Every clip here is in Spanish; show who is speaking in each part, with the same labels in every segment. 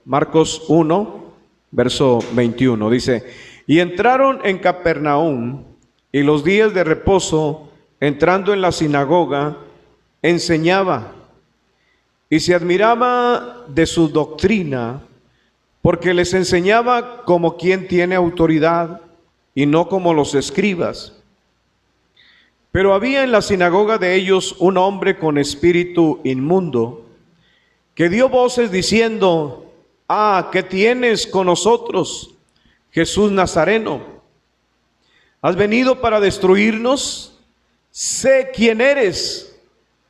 Speaker 1: Marcos 1, verso 21. Dice: y entraron en Capernaum, y los días de reposo, entrando en la sinagoga, enseñaba, y se admiraba de su doctrina, porque les enseñaba como quien tiene autoridad, y no como los escribas. Pero había en la sinagoga de ellos un hombre con espíritu inmundo, que dio voces diciendo: ah, ¿qué tienes con nosotros, Jesús Nazareno? ¿Has venido para destruirnos? Sé quién eres,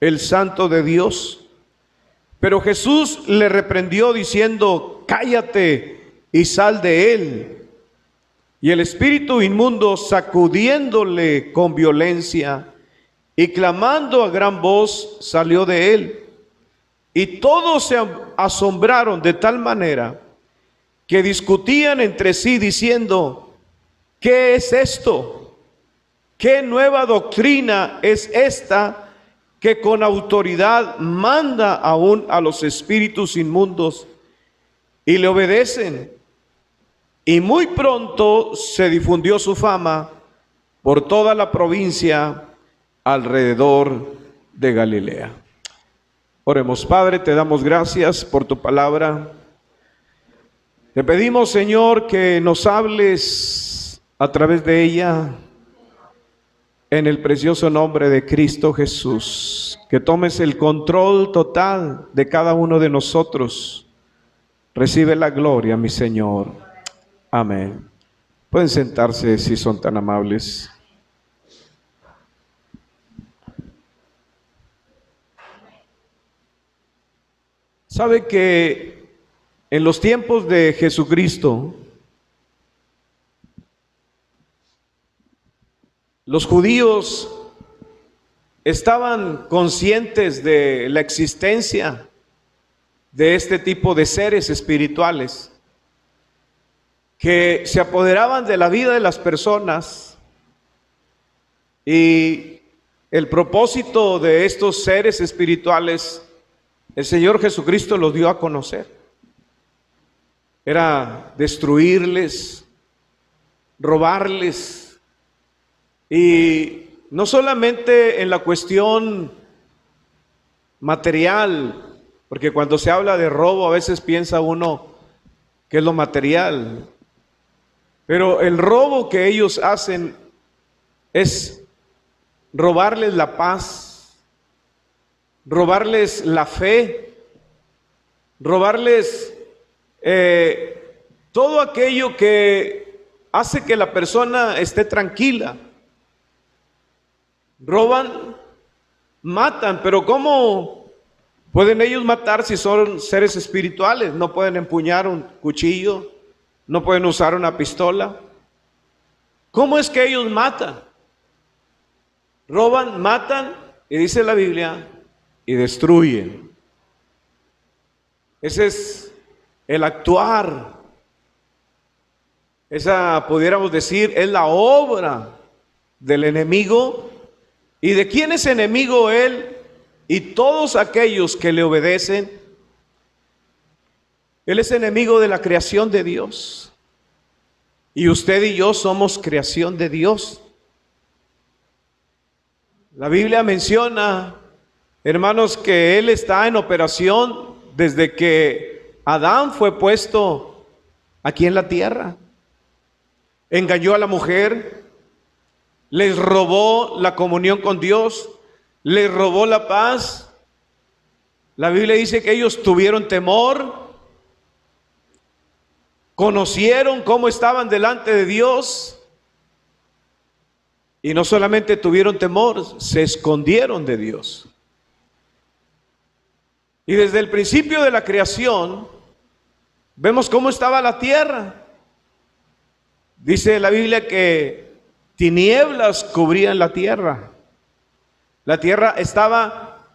Speaker 1: el Santo de Dios. Pero Jesús le reprendió diciendo: cállate y sal de él. Y el espíritu inmundo, sacudiéndole con violencia y clamando a gran voz, salió de él. Y todos se asombraron de tal manera que discutían entre sí diciendo: ¿qué es esto? ¿Qué nueva doctrina es esta que con autoridad manda aún a los espíritus inmundos y le obedecen? Y muy pronto se difundió su fama por toda la provincia alrededor de Galilea. Oremos. Padre, te damos gracias por tu palabra. Te pedimos, Señor, que nos hables a través de ella, en el precioso nombre de Cristo Jesús. Que tomes el control total de cada uno de nosotros. Recibe la gloria, mi Señor. Amén. Pueden sentarse si son tan amables. Sabe que en los tiempos de Jesucristo, los judíos estaban conscientes de la existencia de este tipo de seres espirituales que se apoderaban de la vida de las personas, y el propósito de estos seres espirituales el Señor Jesucristo los dio a conocer. Era destruirles, robarles, y no solamente en la cuestión material, porque cuando se habla de robo a veces piensa uno que es lo material, pero el robo que ellos hacen es robarles la paz, robarles la fe, robarles todo aquello que hace que la persona esté tranquila. Roban, matan, pero ¿cómo pueden ellos matar si son seres espirituales? No pueden empuñar un cuchillo, no pueden usar una pistola. ¿Cómo es que ellos matan? Roban, matan, y dice la Biblia, y destruyen. Ese es el actuar. Esa, pudiéramos decir, es la obra del enemigo. ¿Y de quién es enemigo él? Y todos aquellos que le obedecen. Él es enemigo de la creación de Dios. Y usted y yo somos creación de Dios. La Biblia menciona, hermanos, que Él está en operación desde que Adán fue puesto aquí en la tierra. Engañó a la mujer, les robó la comunión con Dios, les robó la paz. La Biblia dice que ellos tuvieron temor, conocieron cómo estaban delante de Dios, y no solamente tuvieron temor, se escondieron de Dios. Y desde el principio de la creación vemos cómo estaba la tierra. Dice la Biblia que tinieblas cubrían la tierra. La tierra estaba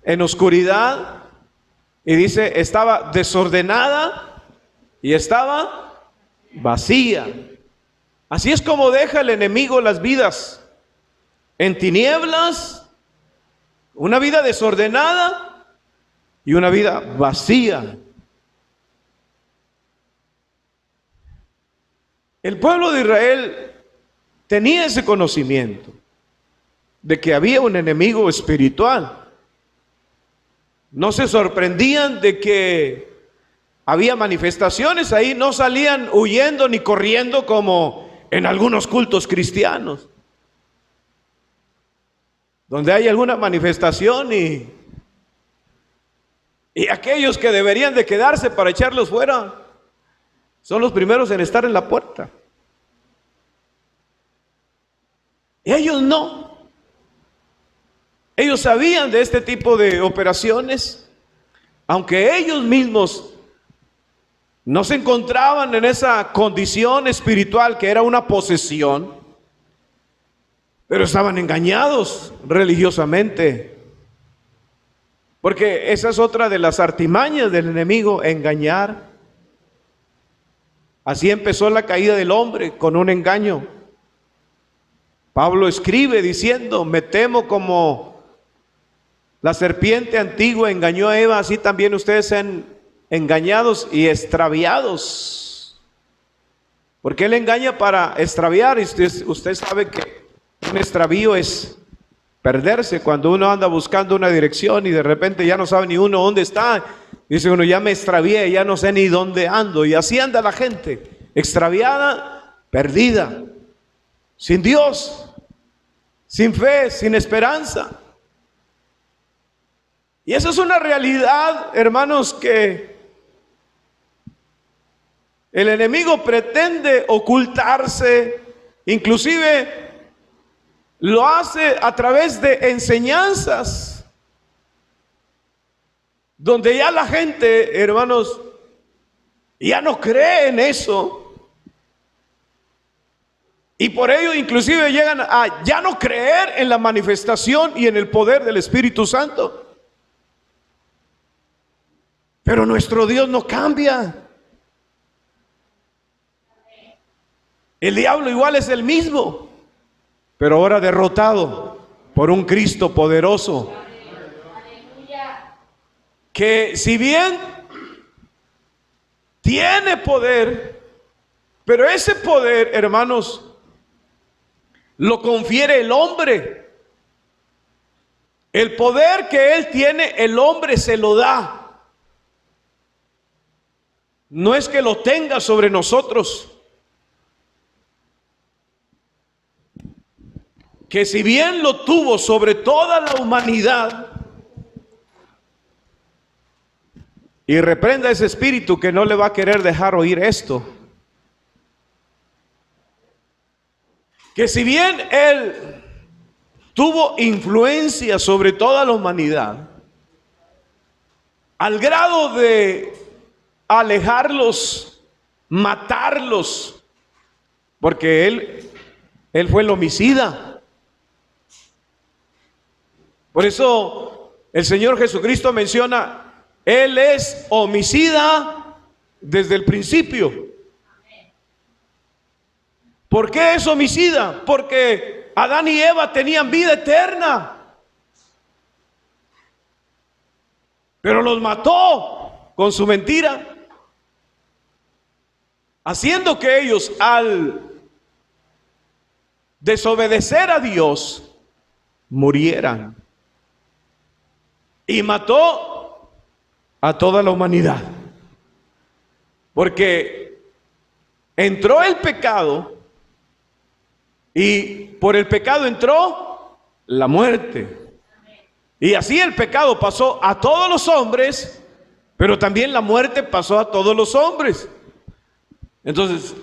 Speaker 1: en oscuridad, y dice, estaba desordenada y estaba vacía. Así es como deja el enemigo las vidas, en tinieblas, una vida desordenada y una vida vacía. El pueblo de Israel tenía ese conocimiento de que había un enemigo espiritual. No se sorprendían de que había manifestaciones ahí, no salían huyendo ni corriendo como en algunos cultos cristianos, donde hay alguna manifestación y aquellos que deberían de quedarse para echarlos fuera son los primeros en estar en la puerta. Y ellos no. Ellos sabían de este tipo de operaciones, aunque ellos mismos no se encontraban en esa condición espiritual que era una posesión, pero estaban engañados religiosamente. Porque esa es otra de las artimañas del enemigo, engañar. Así empezó la caída del hombre, con un engaño. Pablo escribe diciendo: me temo como la serpiente antigua engañó a Eva, así también ustedes sean engañados y extraviados. Porque él engaña para extraviar. Y usted sabe que un extravío es perderse. Cuando uno anda buscando una dirección y de repente ya no sabe ni uno dónde está, dice uno: ya me extravié, ya no sé ni dónde ando. Y así anda la gente, extraviada, perdida, sin Dios, sin fe, sin esperanza. Y esa es una realidad, hermanos, que el enemigo pretende ocultarse, inclusive lo hace a través de enseñanzas, donde ya la gente, hermanos, ya no cree en eso. Y por ello inclusive llegan a ya no creer en la manifestación y en el poder del Espíritu Santo. Pero nuestro Dios no cambia. El diablo igual es el mismo, pero ahora derrotado por un Cristo poderoso, que si bien tiene poder, pero ese poder, hermanos, lo confiere el hombre. El poder que él tiene, el hombre se lo da. No es que lo tenga sobre nosotros. Que si bien lo tuvo sobre toda la humanidad, y reprenda ese espíritu que no le va a querer dejar oír esto, que si bien él tuvo influencia sobre toda la humanidad, al grado de alejarlos, matarlos, porque él fue el homicida. Por eso el Señor Jesucristo menciona: Él es homicida desde el principio. ¿Por qué es homicida? Porque Adán y Eva tenían vida eterna, pero los mató con su mentira, haciendo que ellos, al desobedecer a Dios, murieran. Y mató a toda la humanidad, porque entró el pecado, y por el pecado entró la muerte. Y así el pecado pasó a todos los hombres, pero también la muerte pasó a todos los hombres. Entonces,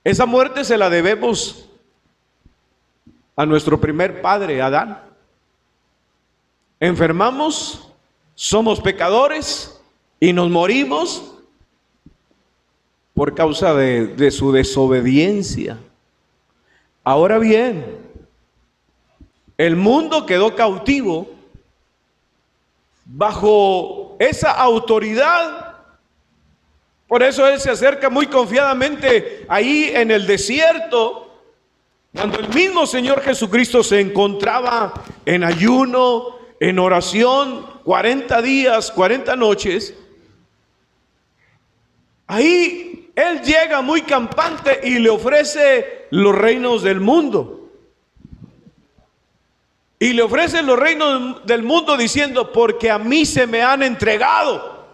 Speaker 1: esa muerte se la debemos a nuestro primer padre, Adán. Enfermamos, somos pecadores y nos morimos por causa de su desobediencia. Ahora bien, el mundo quedó cautivo bajo esa autoridad. Por eso él se acerca muy confiadamente ahí en el desierto, cuando el mismo Señor Jesucristo se encontraba en ayuno, en oración, 40 días, 40 noches. ahí él llega muy campante y le ofrece los reinos del mundo. Y le ofrece los reinos del mundo diciendo, porque a mí se me han entregado.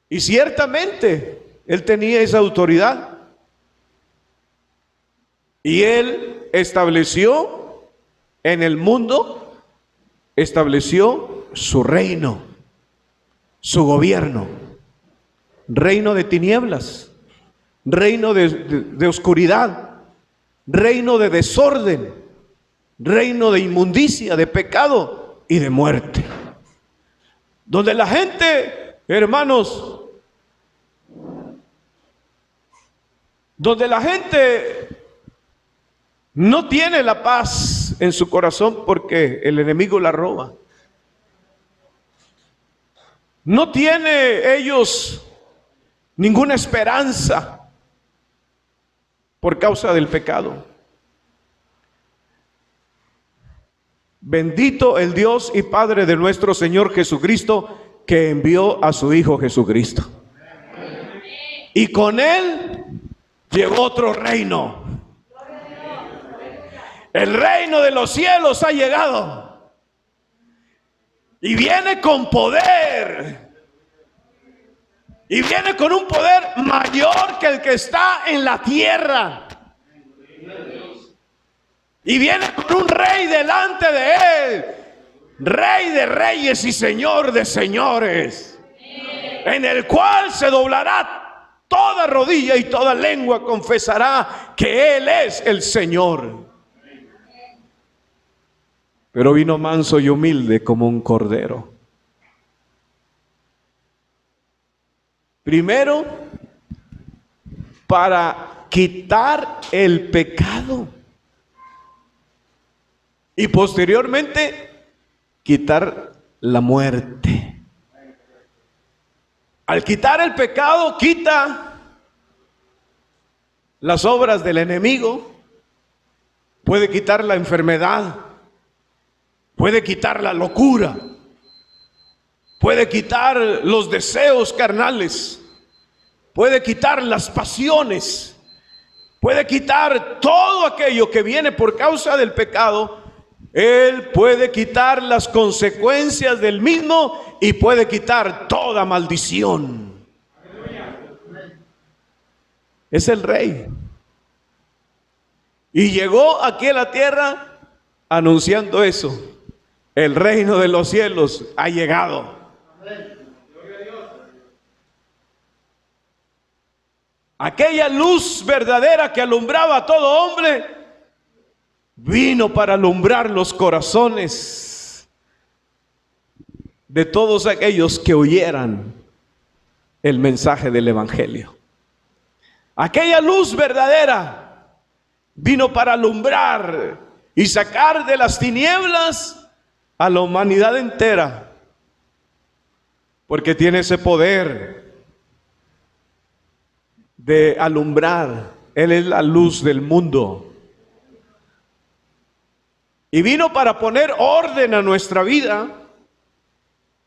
Speaker 1: Y ciertamente él tenía esa autoridad. Y él estableció en el mundo, estableció su reino, su gobierno. Reino de tinieblas, reino de oscuridad, reino de desorden, reino de inmundicia, de pecado y de muerte. Donde la gente, hermanos, donde la gente no tiene la paz en su corazón porque el enemigo la roba. No tiene ellos ninguna esperanza por causa del pecado. Bendito el Dios y Padre de nuestro Señor Jesucristo, que envió a su Hijo Jesucristo. Y con él llegó otro reino. El reino de los cielos ha llegado. Y viene con poder. Y viene con un poder mayor que el que está en la tierra. Y viene con un rey delante de él. Rey de reyes y señor de señores. En el cual se doblará toda rodilla y toda lengua confesará que él es el Señor. Pero vino manso y humilde como un cordero. Primero, para quitar el pecado. Y posteriormente, quitar la muerte. Al quitar el pecado, quita las obras del enemigo. Puede quitar la enfermedad. Puede quitar la locura. Puede quitar los deseos carnales. Puede quitar las pasiones. Puede quitar todo aquello que viene por causa del pecado. Él puede quitar las consecuencias del mismo y puede quitar toda maldición. Es el rey. Y llegó aquí a la tierra anunciando eso. El reino de los cielos ha llegado. Aquella luz verdadera que alumbraba a todo hombre vino para alumbrar los corazones de todos aquellos que oyeran el mensaje del evangelio. Aquella luz verdadera vino para alumbrar y sacar de las tinieblas a la humanidad entera, porque tiene ese poder de alumbrar. Él es la luz del mundo. Y vino para poner orden a nuestra vida.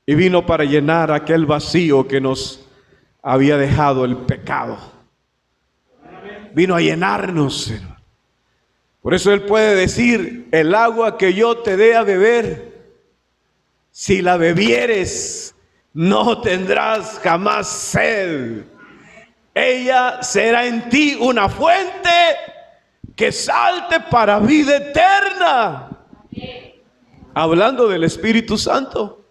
Speaker 1: Y vino para llenar aquel vacío que nos había dejado el pecado. Vino a llenarnos. Por eso Él puede decir: el agua que yo te dé a beber, si la bebieres, no tendrás jamás sed. Ella será en ti una fuente que salte para vida eterna. Hablando del Espíritu Santo.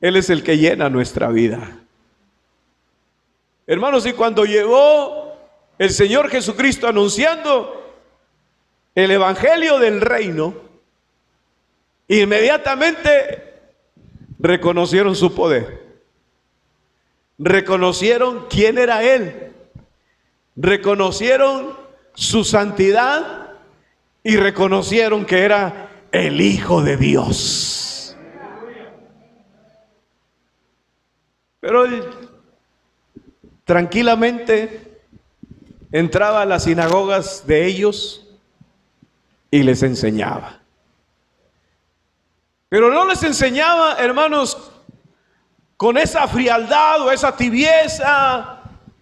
Speaker 1: Él es el que llena nuestra vida. Hermanos, y cuando llegó el Señor Jesucristo anunciando el evangelio del reino, inmediatamente reconocieron su poder. Reconocieron quién era Él. Reconocieron su santidad y reconocieron que era el Hijo de Dios. Pero Él tranquilamente entraba a las sinagogas de ellos y les enseñaba. Pero no les enseñaba, hermanos, con esa frialdad o esa tibieza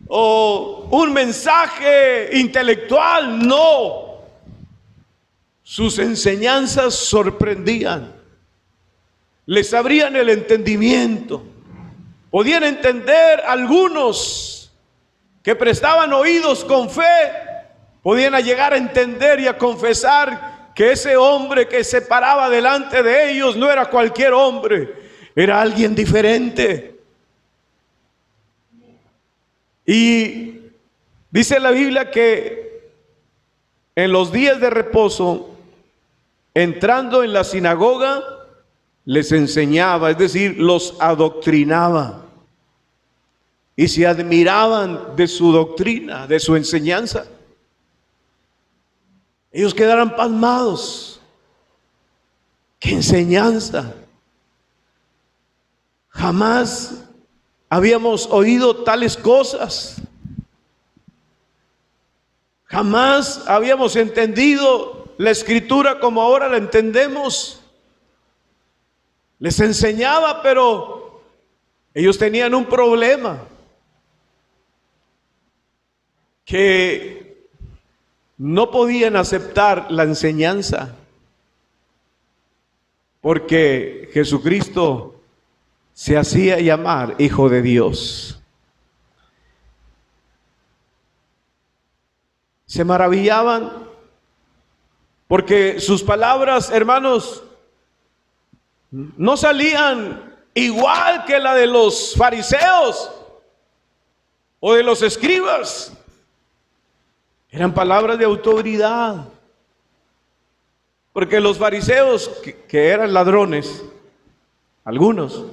Speaker 1: o un mensaje intelectual. No, sus enseñanzas sorprendían, les abrían el entendimiento. Podían entender algunos que prestaban oídos con fe, podían llegar a entender y a confesar que ese hombre que se paraba delante de ellos no era cualquier hombre, era alguien diferente. Y dice la Biblia que en los días de reposo, entrando en la sinagoga, les enseñaba, es decir, los adoctrinaba. Y se admiraban de su doctrina, de su enseñanza. Ellos quedaron pasmados. ¡Qué enseñanza! Jamás habíamos oído tales cosas. Jamás habíamos entendido la Escritura como ahora la entendemos. Les enseñaba, pero ellos tenían un problema, que no podían aceptar la enseñanza, porque Jesucristo se hacía llamar Hijo de Dios. Se maravillaban porque sus palabras, hermanos, no salían igual que la de los fariseos o de los escribas. Eran palabras de autoridad. Porque los fariseos, que eran ladrones, algunos,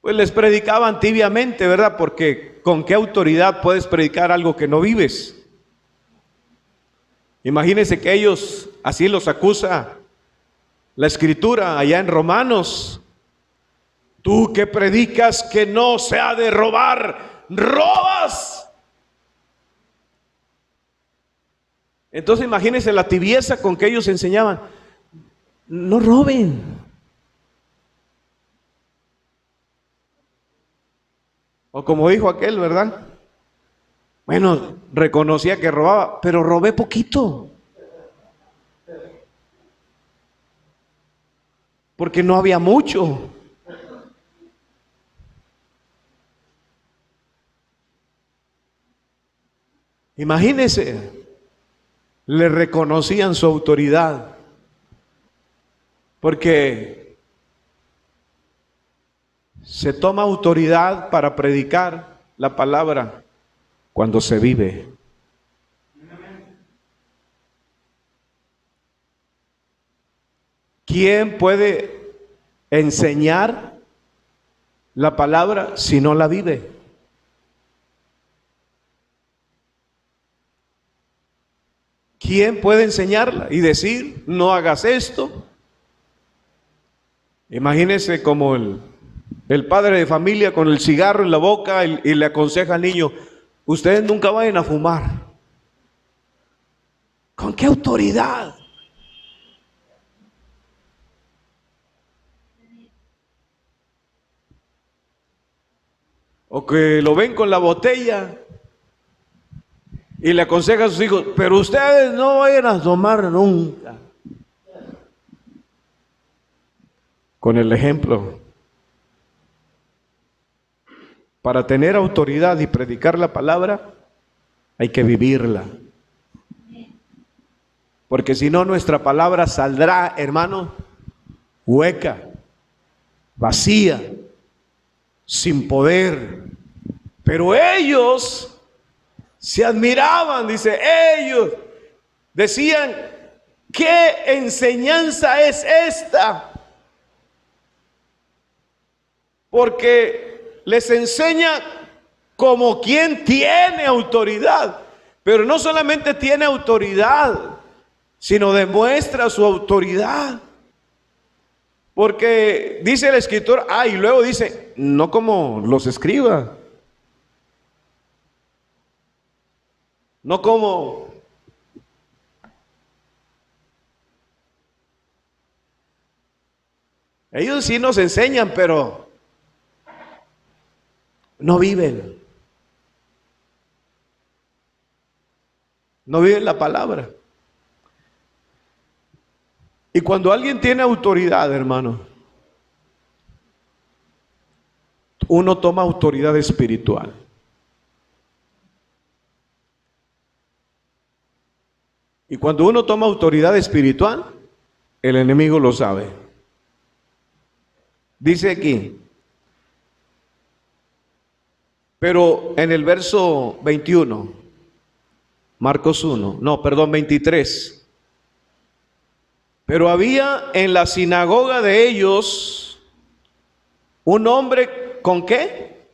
Speaker 1: pues les predicaban tibiamente, ¿verdad? Porque ¿con qué autoridad puedes predicar algo que no vives? Imagínense que ellos, así los acusa la Escritura allá en Romanos: tú que predicas que no se ha de robar, robas. Entonces imagínense la tibieza con que ellos enseñaban: no roben. O como dijo aquel, ¿verdad? Bueno, reconocía que robaba, pero robé poquito, porque no había mucho. Imagínense, le reconocían su autoridad, porque se toma autoridad para predicar la palabra cuando se vive. ¿Quién puede enseñar la palabra si no la vive? ¿Quién puede enseñarla y decir, no hagas esto? Imagínese como el padre de familia con el cigarro en la boca y le aconseja al niño: ustedes nunca vayan a fumar. ¿Con qué autoridad? O que lo ven con la botella y le aconseja a sus hijos: pero ustedes no vayan a tomar nunca. Con el ejemplo. Para tener autoridad y predicar la palabra, hay que vivirla. Porque si no, nuestra palabra saldrá, hermano, hueca, vacía, sin poder. Pero ellos se admiraban, dice, ellos decían: ¿qué enseñanza es esta? Porque les enseña como quien tiene autoridad, pero no solamente tiene autoridad, sino demuestra su autoridad. Porque dice el escritor, y luego dice, no como los escribas, no como Ellos sí nos enseñan, pero no viven. No viven la palabra. Y cuando alguien tiene autoridad, hermano, uno toma autoridad espiritual. Y cuando uno toma autoridad espiritual, el enemigo lo sabe. Dice aquí, pero en el verso 21, Marcos 1, no, perdón, 23. Pero había en la sinagoga de ellos un hombre con ¿qué?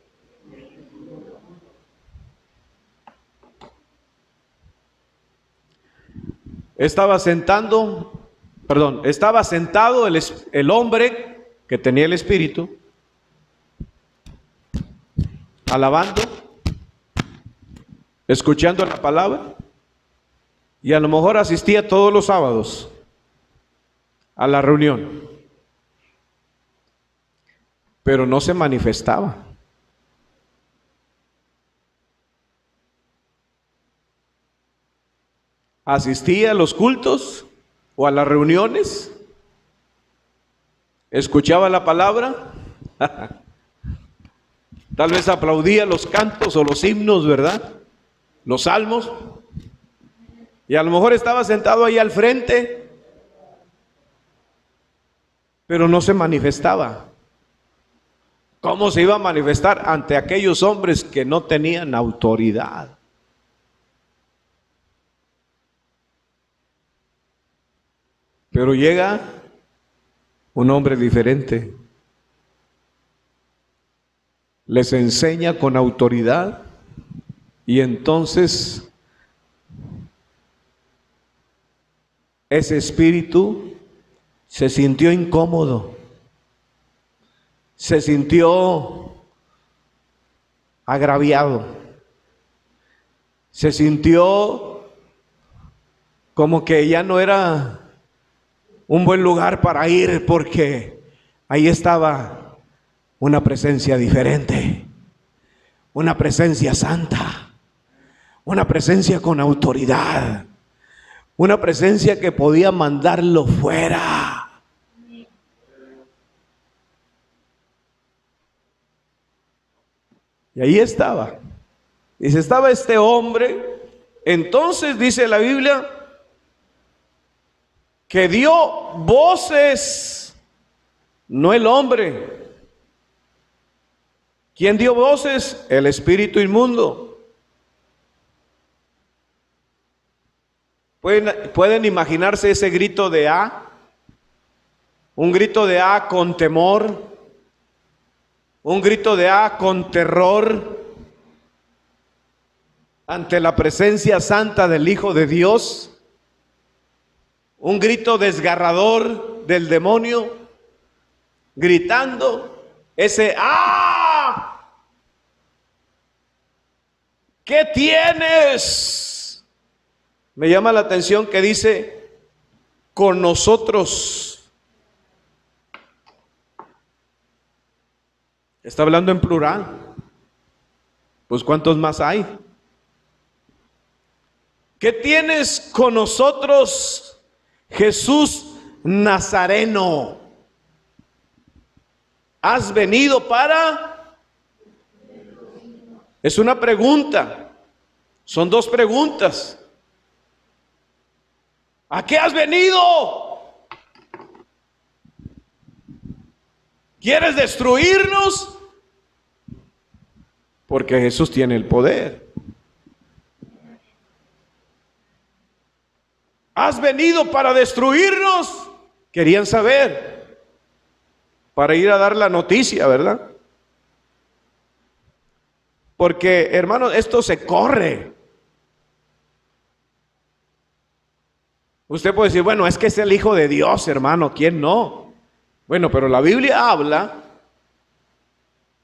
Speaker 1: Estaba sentado el hombre que tenía el espíritu, alabando, escuchando la palabra, y a lo mejor asistía todos los sábados a la reunión, pero no se manifestaba. Asistía a los cultos o a las reuniones, escuchaba la palabra, tal vez aplaudía los cantos o los himnos, ¿verdad? Los salmos, y a lo mejor estaba sentado ahí al frente, pero no se manifestaba. ¿Cómo se iba a manifestar ante aquellos hombres que no tenían autoridad? Pero llega un hombre diferente, les enseña con autoridad, y entonces ese espíritu se sintió incómodo, se sintió agraviado, se sintió como que ya no era un buen lugar para ir, porque ahí estaba una presencia diferente, una presencia santa, una presencia con autoridad, una presencia que podía mandarlo fuera. Y ahí estaba. Dice, estaba este hombre. Entonces dice la Biblia que dio voces, no el hombre. ¿Quién dio voces? El espíritu inmundo. ¿Pueden imaginarse ese grito de A? Un grito de A con temor, un grito de A con terror ante la presencia santa del Hijo de Dios. Un grito desgarrador del demonio, gritando ese ¡ah! ¿Qué tienes? Me llama la atención que dice con nosotros. Está hablando en plural. Pues ¿cuántos más hay? ¿Qué tienes con nosotros, Jesús Nazareno? ¿Has venido para? Es una pregunta. Son dos preguntas. ¿A qué has venido? ¿Quieres destruirnos? Porque Jesús tiene el poder. ¿Has venido para destruirnos? Querían saber, para ir a dar la noticia, ¿verdad? Porque, hermanos, esto se corre. Usted puede decir, bueno, es que es el Hijo de Dios, hermano, ¿quién no? Bueno, pero la Biblia habla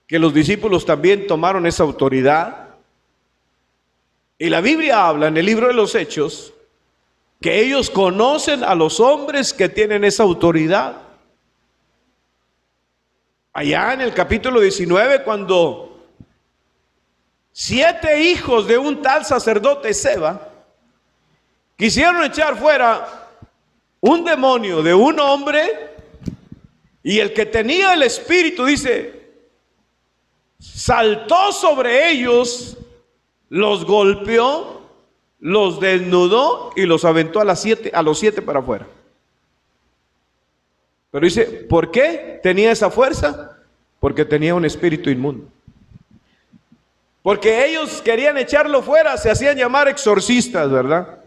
Speaker 1: que los discípulos también tomaron esa autoridad. Y la Biblia habla en el libro de los Hechos que ellos conocen a los hombres que tienen esa autoridad. allá en el capítulo 19, cuando 7 hijos de un tal sacerdote Seba quisieron echar fuera un demonio de un hombre, y el que tenía el espíritu, dice, saltó sobre ellos, los golpeó, los desnudó y los aventó a los 7 para afuera. Pero dice, ¿por qué tenía esa fuerza? Porque tenía un espíritu inmundo. Porque ellos querían echarlo fuera, se hacían llamar exorcistas, ¿verdad?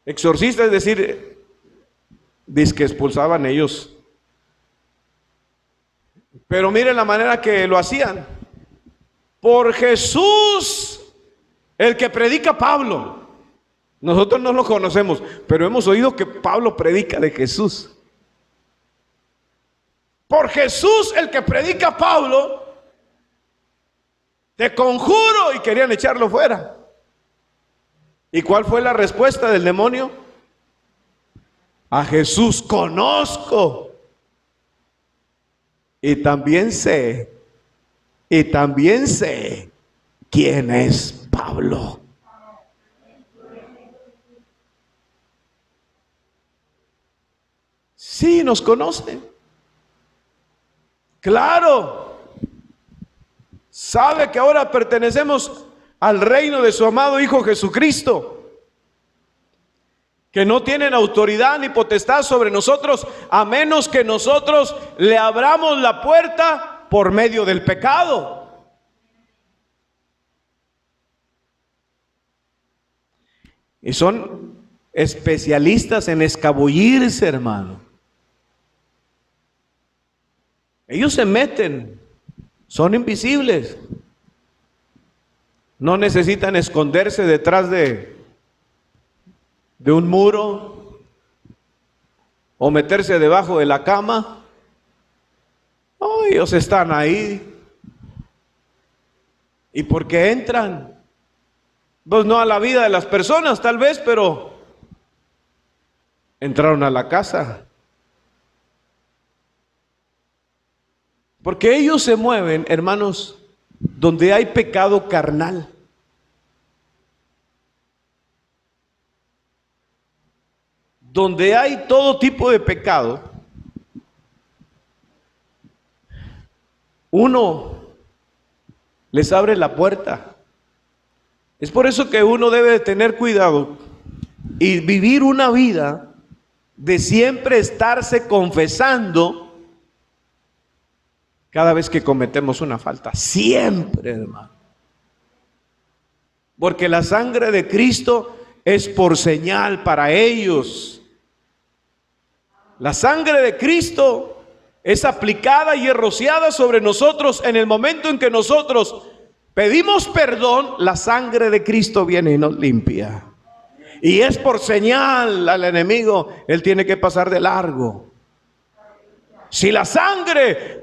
Speaker 1: Exorcistas, es decir, dice que expulsaban ellos. Pero miren la manera que lo hacían. Por Jesús, el que predica Pablo. Nosotros no lo conocemos, pero hemos oído que Pablo predica de Jesús. Por Jesús, el que predica Pablo, te conjuro, y querían echarlo fuera. ¿Y cuál fue la respuesta del demonio? A Jesús conozco. Y también sé quién es Pablo. Sí, nos conoce. Claro. Sabe que ahora pertenecemos al reino de su amado Hijo Jesucristo, que no tienen autoridad ni potestad sobre nosotros, a menos que nosotros le abramos la puerta por medio del pecado. Y son especialistas en escabullirse, hermano. Ellos se meten, son invisibles. No necesitan esconderse detrás de un muro o meterse debajo de la cama. Oh, ellos están ahí. ¿Y por qué entran? Pues no a la vida de las personas tal vez, pero entraron a la casa. Porque ellos se mueven, hermanos, donde hay pecado carnal. Donde hay todo tipo de pecado, uno les abre la puerta. Es por eso que uno debe de tener cuidado y vivir una vida de siempre estarse confesando cada vez que cometemos una falta. Siempre, hermano. Porque la sangre de Cristo es por señal para ellos. La sangre de Cristo es aplicada y es rociada sobre nosotros en el momento en que nosotros pedimos perdón. La sangre de Cristo viene y nos limpia. Y es por señal al enemigo, él tiene que pasar de largo. Si la sangre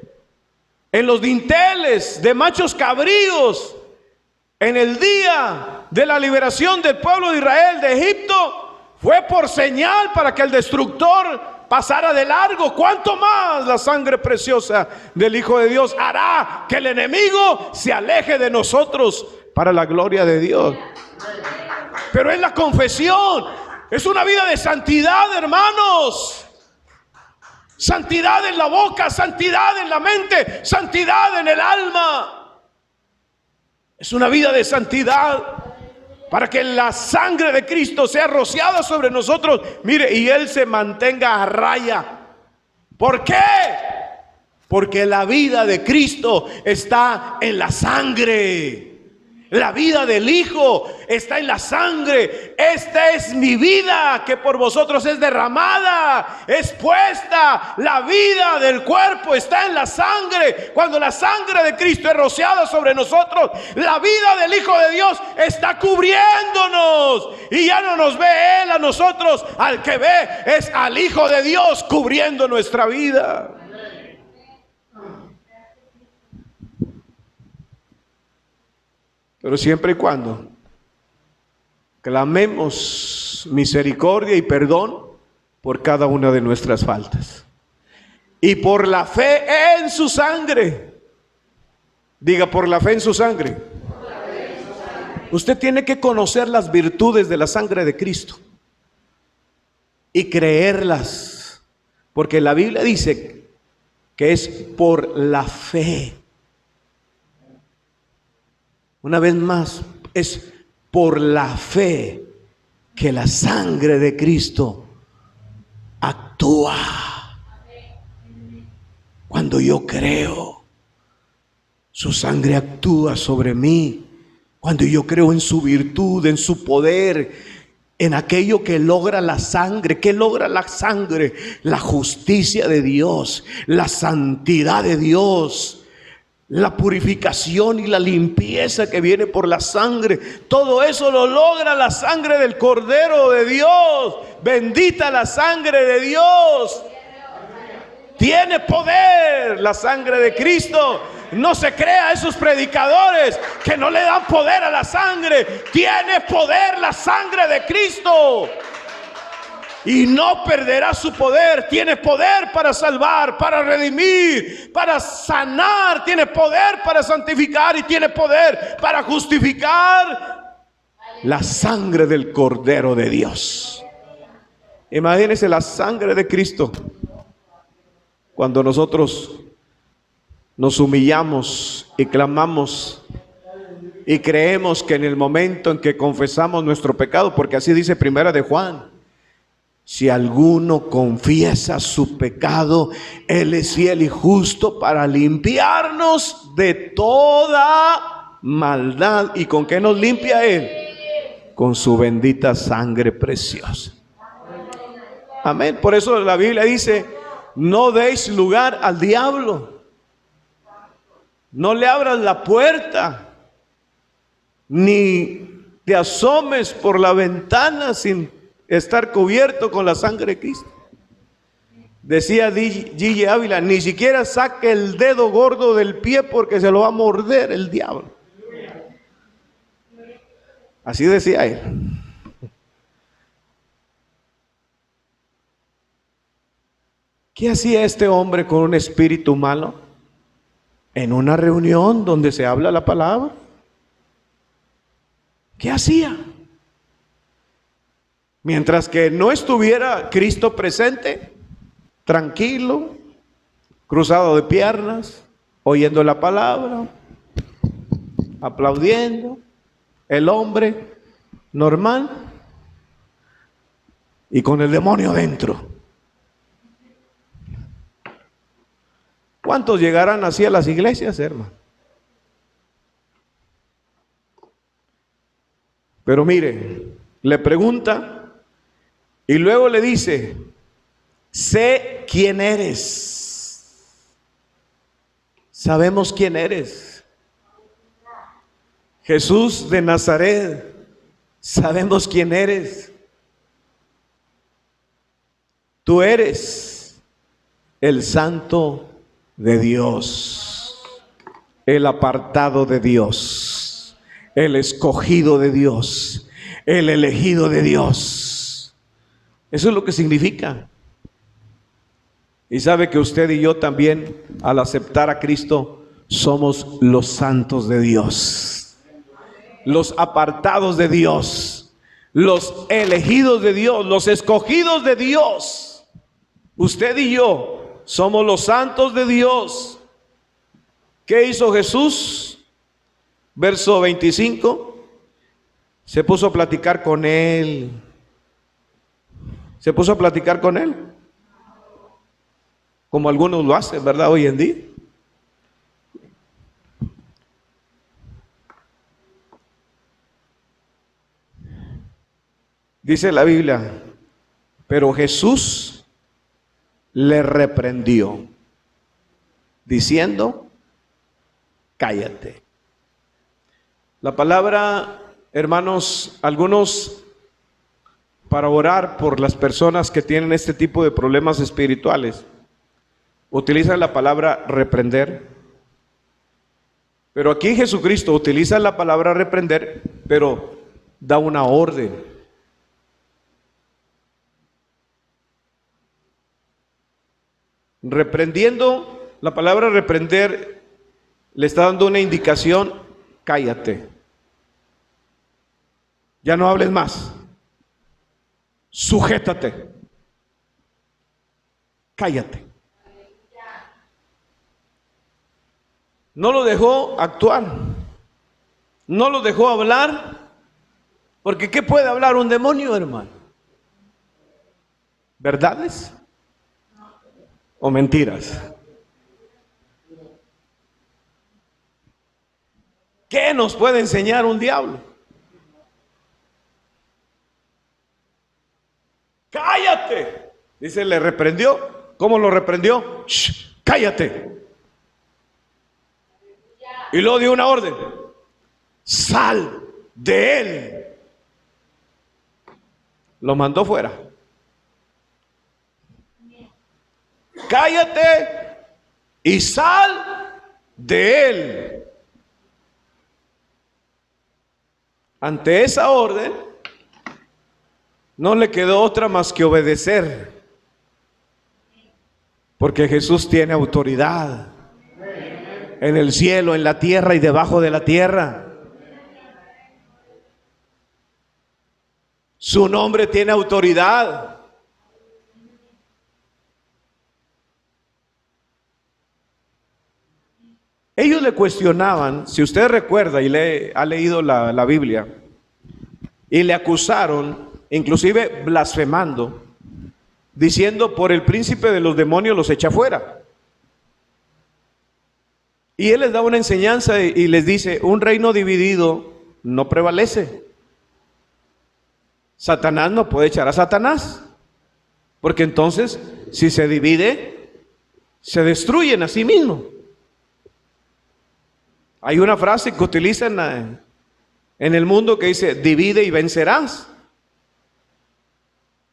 Speaker 1: en los dinteles de machos cabríos en el día de la liberación del pueblo de Israel de Egipto fue por señal para que el destructor pasara de largo, ¿cuánto más la sangre preciosa del Hijo de Dios hará que el enemigo se aleje de nosotros para la gloria de Dios? Pero es la confesión, es una vida de santidad, hermanos. Santidad en la boca, santidad en la mente, santidad en el alma. Es una vida de santidad para que la sangre de Cristo sea rociada sobre nosotros. Mire, y Él se mantenga a raya. ¿Por qué? Porque la vida de Cristo está en la sangre. La vida del Hijo está en la sangre. Esta es mi vida que por vosotros es derramada, es puesta. La vida del cuerpo está en la sangre. Cuando la sangre de Cristo es rociada sobre nosotros, la vida del Hijo de Dios está cubriéndonos. Y ya no nos ve Él a nosotros, al que ve es al Hijo de Dios cubriendo nuestra vida. Pero siempre y cuando clamemos misericordia y perdón por cada una de nuestras faltas. y por la fe en su sangre. Diga, por la fe en su sangre. Usted tiene que conocer las virtudes de la sangre de Cristo y creerlas, porque la Biblia dice que es por la fe. Una vez más, es por la fe que la sangre de Cristo actúa. Cuando yo creo, su sangre actúa sobre mí. Cuando yo creo en su virtud, en su poder, en aquello que logra la sangre. ¿Qué logra la sangre? La justicia de Dios, la santidad de Dios, la purificación y la limpieza que viene por la sangre. Todo eso lo logra la sangre del Cordero de Dios. Bendita la sangre de Dios. Tiene poder la sangre de Cristo. No se crea esos predicadores que no le dan poder a la sangre. Tiene poder la sangre de Cristo. Y no perderá su poder. Tiene poder para salvar, para redimir, para sanar. Tiene poder para santificar y tiene poder para justificar. La sangre del Cordero de Dios. Imagínense la sangre de Cristo. Cuando nosotros nos humillamos y clamamos y creemos que en el momento en que confesamos nuestro pecado, porque así dice Primera de Juan, si alguno confiesa su pecado, Él es fiel y justo para limpiarnos de toda maldad. ¿Y con qué nos limpia Él? Con su bendita sangre preciosa. Amén. Por eso la Biblia dice: no deis lugar al diablo. No le abras la puerta, ni te asomes por la ventana sin estar cubierto con la sangre de Cristo. Decía Gigi Ávila: ni siquiera saque el dedo gordo del pie porque se lo va a morder el diablo. Así decía él. ¿Qué hacía este hombre con un espíritu malo? En una reunión donde se habla la palabra. ¿Qué hacía? Mientras que no estuviera Cristo presente, tranquilo, cruzado de piernas, oyendo la palabra, aplaudiendo, el hombre normal y con el demonio dentro. ¿Cuántos llegarán así a las iglesias, hermano? Pero mire, le pregunta y luego le dice: sé quién eres. Sabemos quién eres. Jesús de Nazaret, sabemos quién eres. Tú eres el Santo de Dios, el apartado de Dios, el escogido de Dios, el elegido de Dios. Eso es lo que significa. Y sabe que usted y yo también, al aceptar a Cristo, somos los santos de Dios, los apartados de Dios, los elegidos de Dios, los escogidos de Dios. Usted y yo somos los santos de Dios. ¿Qué hizo Jesús? Verso 25. Se puso a platicar con él. Se puso a platicar con él, como algunos lo hacen, ¿verdad? Hoy en día. Dice la Biblia: pero Jesús le reprendió, diciendo: cállate. La palabra, hermanos, algunos, para orar por las personas que tienen este tipo de problemas espirituales, utilizan la palabra reprender. Pero aquí Jesucristo utiliza la palabra reprender, pero da una orden. Reprendiendo, la palabra reprender le está dando una indicación: cállate, ya no hables más, sujétate, cállate. No lo dejó actuar, no lo dejó hablar, porque ¿qué puede hablar un demonio, hermano? ¿Verdades o mentiras? ¿Qué nos puede enseñar un diablo? Cállate. Dice, le reprendió. ¿Cómo lo reprendió? Shh, cállate. Y luego dio una orden: sal de él. Lo mandó fuera. Cállate y sal de él. Ante esa orden, no le quedó otra más que obedecer, porque Jesús tiene autoridad en el cielo, en la tierra y debajo de la tierra. Su nombre tiene autoridad. Ellos le cuestionaban, si usted recuerda y ha leído la Biblia, y le acusaron, inclusive blasfemando, diciendo: por el príncipe de los demonios los echa fuera. Y él les da una enseñanza y les dice: un reino dividido no prevalece. Satanás no puede echar a Satanás, porque entonces, si se divide, se destruyen a sí mismos. Hay una frase que utilizan en el mundo que dice: divide y vencerás.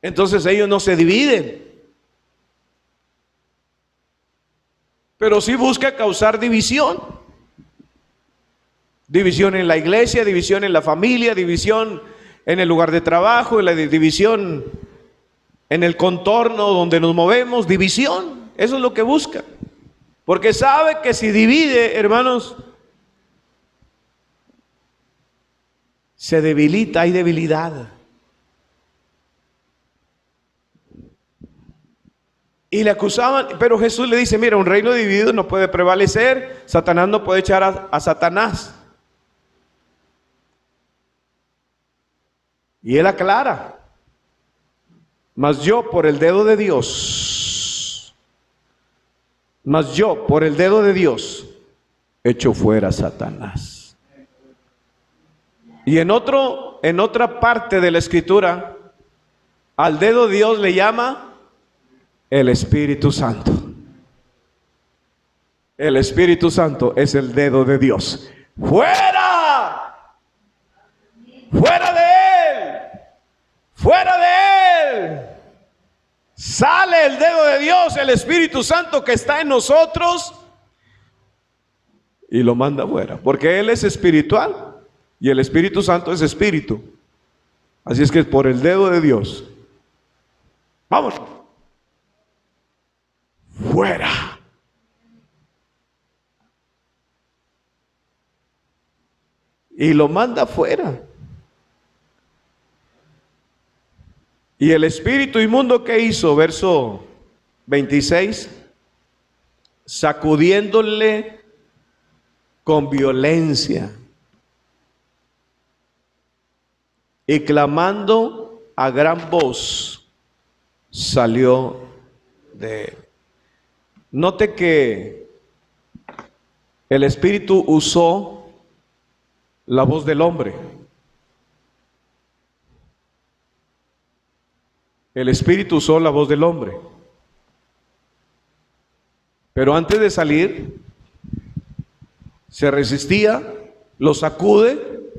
Speaker 1: Entonces ellos no se dividen, pero sí busca causar división. División en la iglesia, división en la familia, división en el lugar de trabajo, la división en el contorno donde nos movemos, división. Eso es lo que busca, porque sabe que si divide, hermanos, se debilita, hay debilidad. Y le acusaban, pero Jesús le dice: mira, un reino dividido no puede prevalecer, Satanás no puede echar a Satanás. Y él aclara: mas yo por el dedo de Dios, echo fuera a Satanás. Y en otra parte de la escritura, al dedo de Dios le llama el Espíritu Santo. El Espíritu Santo es el dedo de Dios. ¡Fuera! ¡Fuera de él! ¡Fuera de él! Sale el dedo de Dios, el Espíritu Santo que está en nosotros, y lo manda fuera, porque él es espiritual y el Espíritu Santo es espíritu. Así es que es por el dedo de Dios. Vamos. Fuera. Y lo manda fuera. Y el espíritu inmundo, ¿qué hizo? Verso 26. Sacudiéndole con violencia y clamando a gran voz, salió de él. Note que el espíritu usó la voz del hombre. El espíritu usó la voz del hombre. Pero antes de salir, se resistía, lo sacude,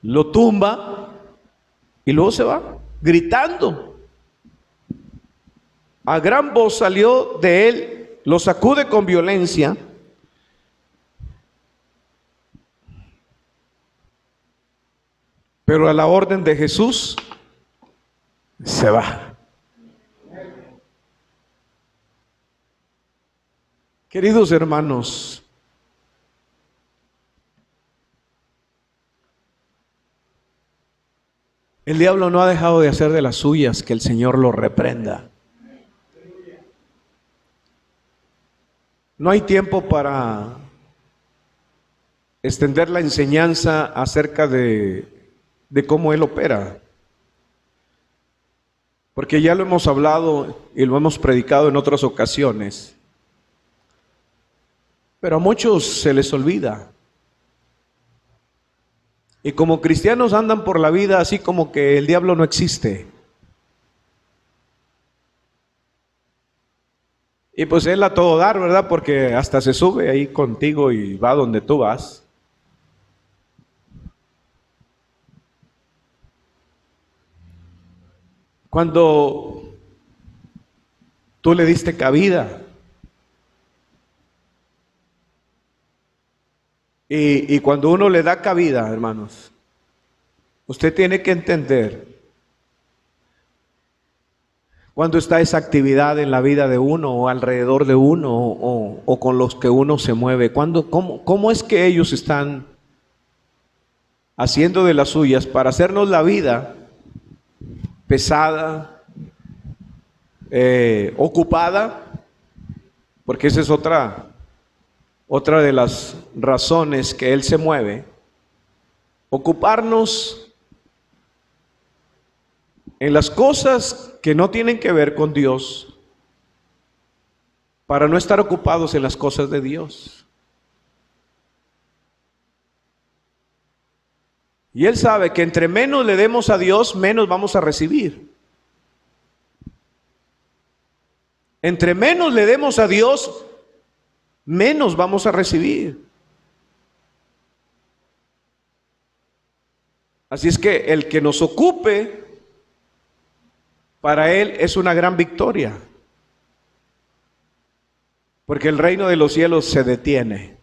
Speaker 1: lo tumba y luego se va gritando. A gran voz salió de él, lo sacude con violencia. Pero a la orden de Jesús se va. Queridos hermanos, el diablo no ha dejado de hacer de las suyas, que el Señor lo reprenda. No hay tiempo para extender la enseñanza acerca de cómo Él opera, porque ya lo hemos hablado y lo hemos predicado en otras ocasiones, pero a muchos se les olvida. Y como cristianos andan por la vida así como que el diablo no existe. Y pues Él a todo dar, ¿verdad? Porque hasta se sube ahí contigo y va donde tú vas. Cuando tú le diste cabida y cuando uno le da cabida, hermanos, usted tiene que entender cuando está esa actividad en la vida de uno o alrededor de uno o con los que uno se mueve. ¿Cómo es que ellos están haciendo de las suyas para hacernos la vida pesada, ocupada? Porque esa es otra de las razones que Él se mueve. Ocuparnos en las cosas que no tienen que ver con Dios, para no estar ocupados en las cosas de Dios. Y Él sabe que entre menos le demos a Dios, menos vamos a recibir. Entre menos le demos a Dios, menos vamos a recibir. Así es que el que nos ocupe, para Él es una gran victoria. Porque el reino de los cielos se detiene,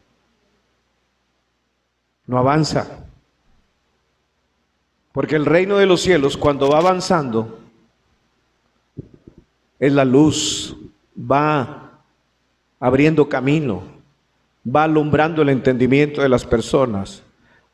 Speaker 1: no avanza. Porque el reino de los cielos, cuando va avanzando, es la luz, va abriendo camino, va alumbrando el entendimiento de las personas,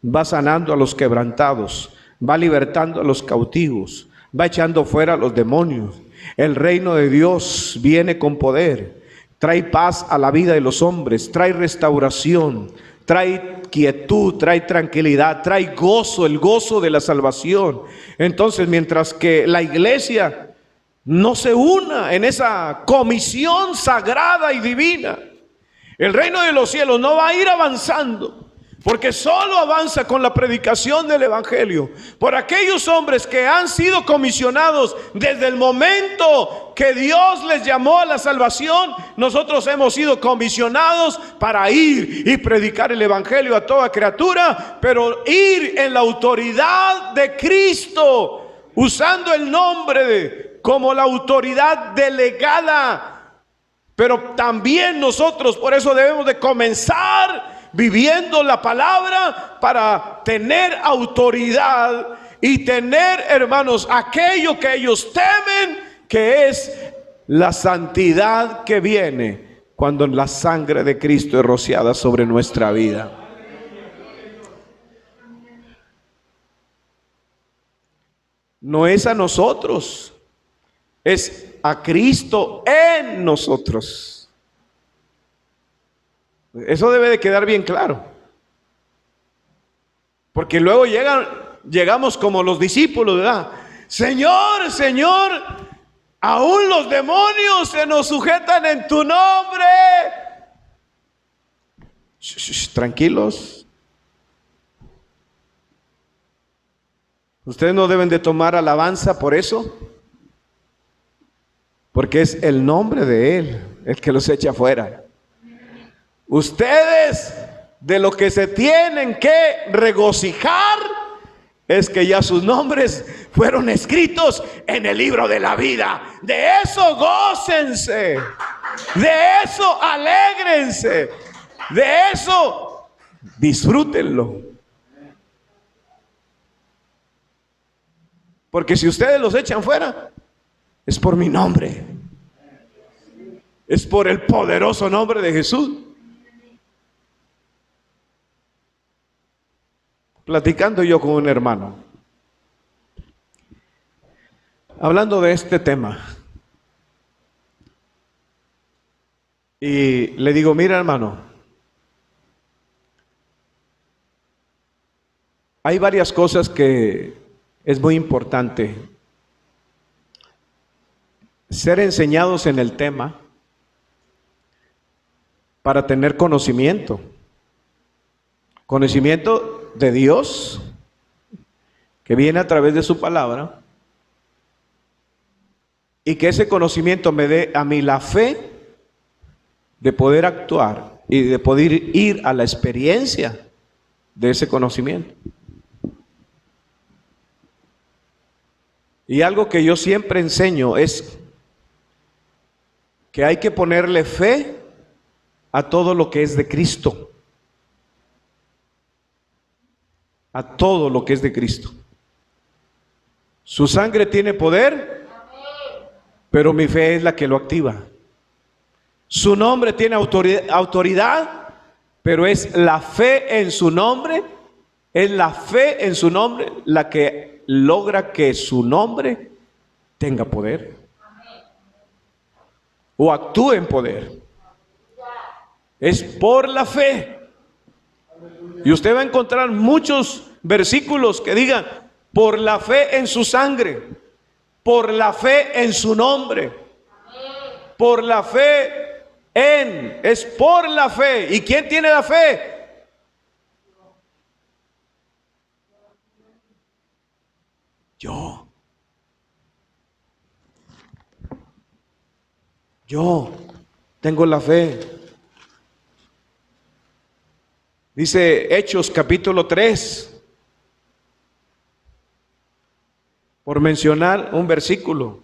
Speaker 1: va sanando a los quebrantados, va libertando a los cautivos, va echando fuera a los demonios. El reino de Dios viene con poder, trae paz a la vida de los hombres, trae restauración, trae quietud, trae tranquilidad, trae gozo, el gozo de la salvación. Entonces, mientras que la iglesia no se una en esa comisión sagrada y divina, el reino de los cielos no va a ir avanzando, porque solo avanza con la predicación del evangelio por aquellos hombres que han sido comisionados desde el momento que Dios les llamó a la salvación. Nosotros hemos sido comisionados para ir y predicar el evangelio a toda criatura, pero ir en la autoridad de Cristo, usando el nombre como la autoridad delegada. Pero también nosotros por eso debemos de comenzar viviendo la palabra para tener autoridad y tener, hermanos, aquello que ellos temen, que es la santidad que viene cuando la sangre de Cristo es rociada sobre nuestra vida. No es a nosotros, es a Cristo en nosotros. Eso debe de quedar bien claro. Porque luego llegamos como los discípulos, ¿verdad? Señor, Señor, aún los demonios se nos sujetan en tu nombre. Tranquilos. Ustedes no deben de tomar alabanza por eso, porque es el nombre de Él el que los echa fuera. Ustedes de lo que se tienen que regocijar es que ya sus nombres fueron escritos en el libro de la vida. De eso gócense, de eso alégrense, de eso disfrútenlo. Porque si ustedes los echan fuera, es por mi nombre. Es por el poderoso nombre de Jesús. Platicando yo con un hermano, hablando de este tema, y le digo, mira hermano, hay varias cosas que es muy importante ser enseñados en el tema para tener conocimiento. Conocimiento de Dios, que viene a través de su palabra, y que ese conocimiento me dé a mí la fe de poder actuar y de poder ir a la experiencia de ese conocimiento. Y algo que yo siempre enseño es que hay que ponerle fe a todo lo que es de Cristo. A todo lo que es de Cristo. Su sangre tiene poder, pero mi fe es la que lo activa. Su nombre tiene autoridad, pero es la fe en su nombre, es la fe en su nombre la que logra que su nombre tenga poder o actúe en poder. Es por la fe. Y usted va a encontrar muchos versículos que digan, por la fe en su sangre, por la fe en su nombre, por la fe en, es por la fe. ¿Y quién tiene la fe? Yo tengo la fe. Dice Hechos capítulo 3, por mencionar un versículo,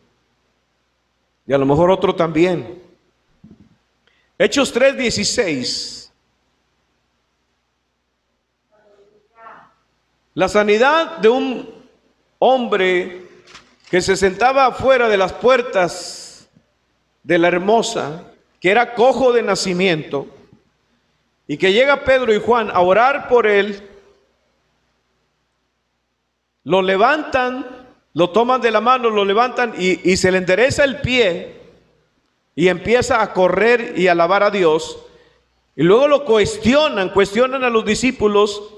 Speaker 1: y a lo mejor otro también. Hechos 3:16. La sanidad de un hombre que se sentaba afuera de las puertas de la Hermosa, que era cojo de nacimiento, y que llega Pedro y Juan a orar por él, lo levantan, lo toman de la mano, lo levantan y se le endereza el pie y empieza a correr y a alabar a Dios. Y luego lo cuestionan a los discípulos,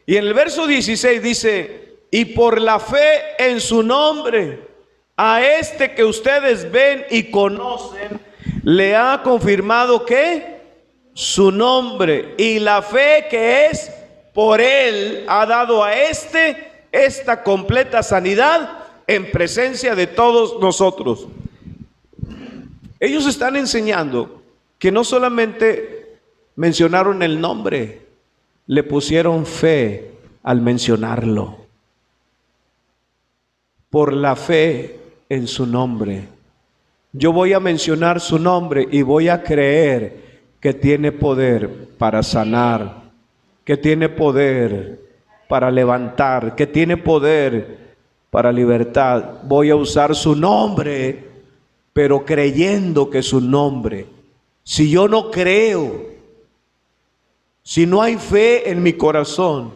Speaker 1: y en el verso 16 dice, y por la fe en su nombre, a este que ustedes ven y conocen, le ha confirmado que su nombre, y la fe que es por él ha dado a esta completa sanidad en presencia de todos nosotros. Ellos están enseñando que no solamente mencionaron el nombre, le pusieron fe al mencionarlo. Por la fe en su nombre. Yo voy a mencionar su nombre y voy a creer que tiene poder para sanar, que tiene poder para levantar, que tiene poder para libertad. Voy a usar su nombre, pero creyendo que su nombre. Si yo no creo, si no hay fe en mi corazón,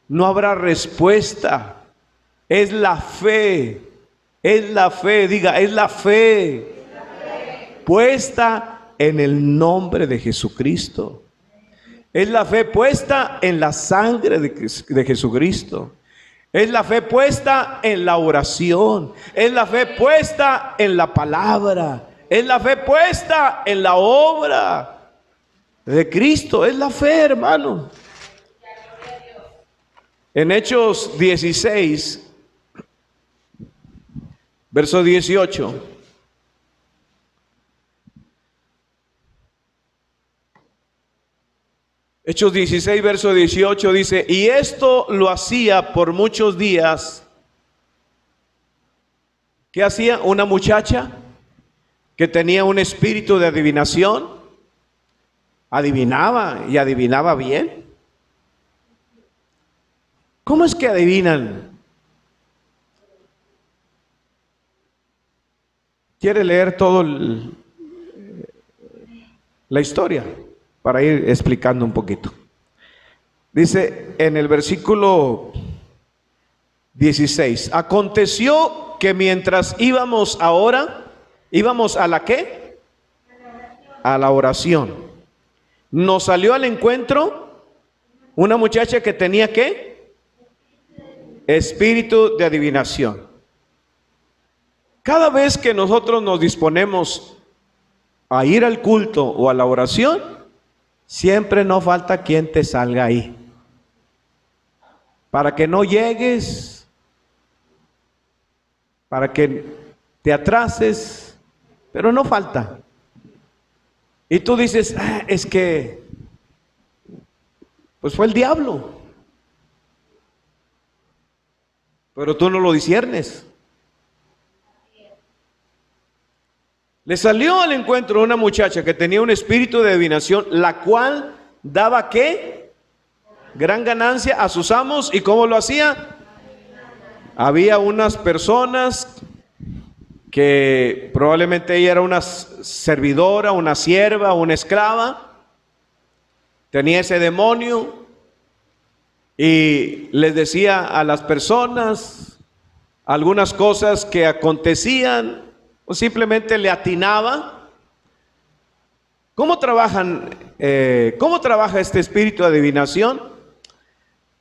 Speaker 1: no habrá respuesta. Es la fe, diga, es la fe puesta en el nombre de Jesucristo. Es la fe puesta en la sangre de Jesucristo. Es la fe puesta en la oración. Es la fe puesta en la palabra. Es la fe puesta en la obra de Cristo. Es la fe, hermano. En Hechos 16, verso 18. Hechos 16, verso 18 dice, y esto lo hacía por muchos días. ¿Qué hacía? Una muchacha que tenía un espíritu de adivinación, adivinaba y adivinaba bien. ¿Cómo es que adivinan? ¿Quiere leer todo la historia para ir explicando un poquito. Dice en el versículo 16, aconteció que mientras íbamos a la ¿qué? A la oración. Nos salió al encuentro una muchacha que tenía ¿qué? Espíritu de adivinación. Cada vez que nosotros nos disponemos a ir al culto o a la oración, siempre no falta quien te salga ahí. Para que no llegues, para que te atrases, pero no falta. Y tú dices, es que, pues fue el diablo. Pero tú no lo disciernes. Le salió al encuentro una muchacha que tenía un espíritu de adivinación, la cual daba ¿qué? Gran ganancia a sus amos. ¿Y cómo lo hacía? Había unas personas que probablemente ella era una servidora, una sierva, una esclava, tenía ese demonio y les decía a las personas algunas cosas que acontecían, o simplemente le atinaba. ¿Cómo trabaja este espíritu de adivinación?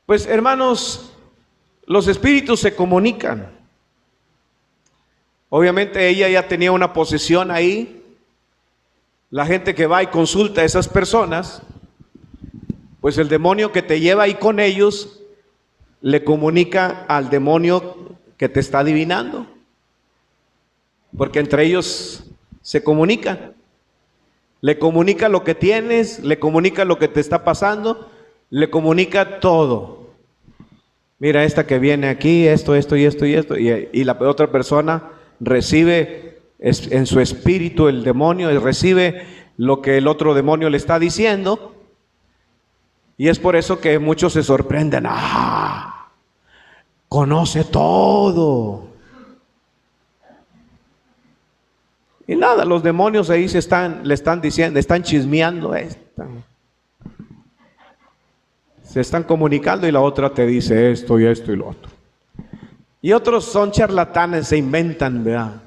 Speaker 1: Pues hermanos, los espíritus se comunican. Obviamente ella ya tenía una posesión ahí. La gente que va y consulta a esas personas, pues el demonio que te lleva ahí con ellos le comunica al demonio que te está adivinando, porque entre ellos se comunican. Le comunica lo que tienes, le comunica lo que te está pasando, le comunica todo. Mira, esta que viene aquí, esto y esto, y la otra persona recibe en su espíritu el demonio, y recibe lo que el otro demonio le está diciendo. Y es por eso que muchos se sorprenden. Conoce todo. Y nada, los demonios ahí le están diciendo, están chismeando, se están comunicando, y la otra te dice esto y esto y lo otro. Y otros son charlatanes, se inventan, ¿verdad?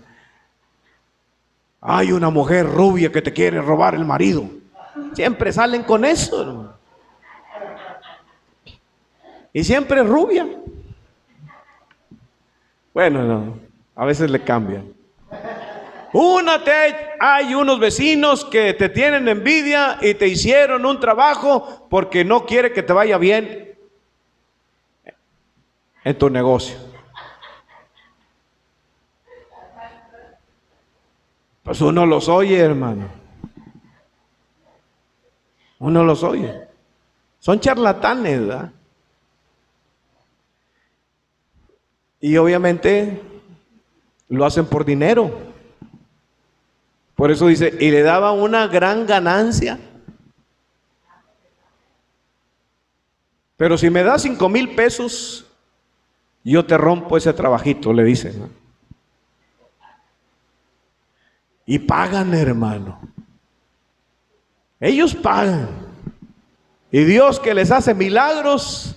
Speaker 1: Hay una mujer rubia que te quiere robar el marido. Siempre salen con eso, hermano. Y siempre es rubia. Bueno, no, a veces le cambian. Hay unos vecinos que te tienen envidia y te hicieron un trabajo porque no quiere que te vaya bien en tu negocio. Pues uno los oye, hermano. Uno los oye. Son charlatanes, ¿verdad? Y obviamente lo hacen por dinero. Por eso dice, y le daba una gran ganancia. Pero si me das 5,000 pesos, yo te rompo ese trabajito, le dicen, ¿no? Y pagan, hermano. Ellos pagan. Y Dios que les hace milagros.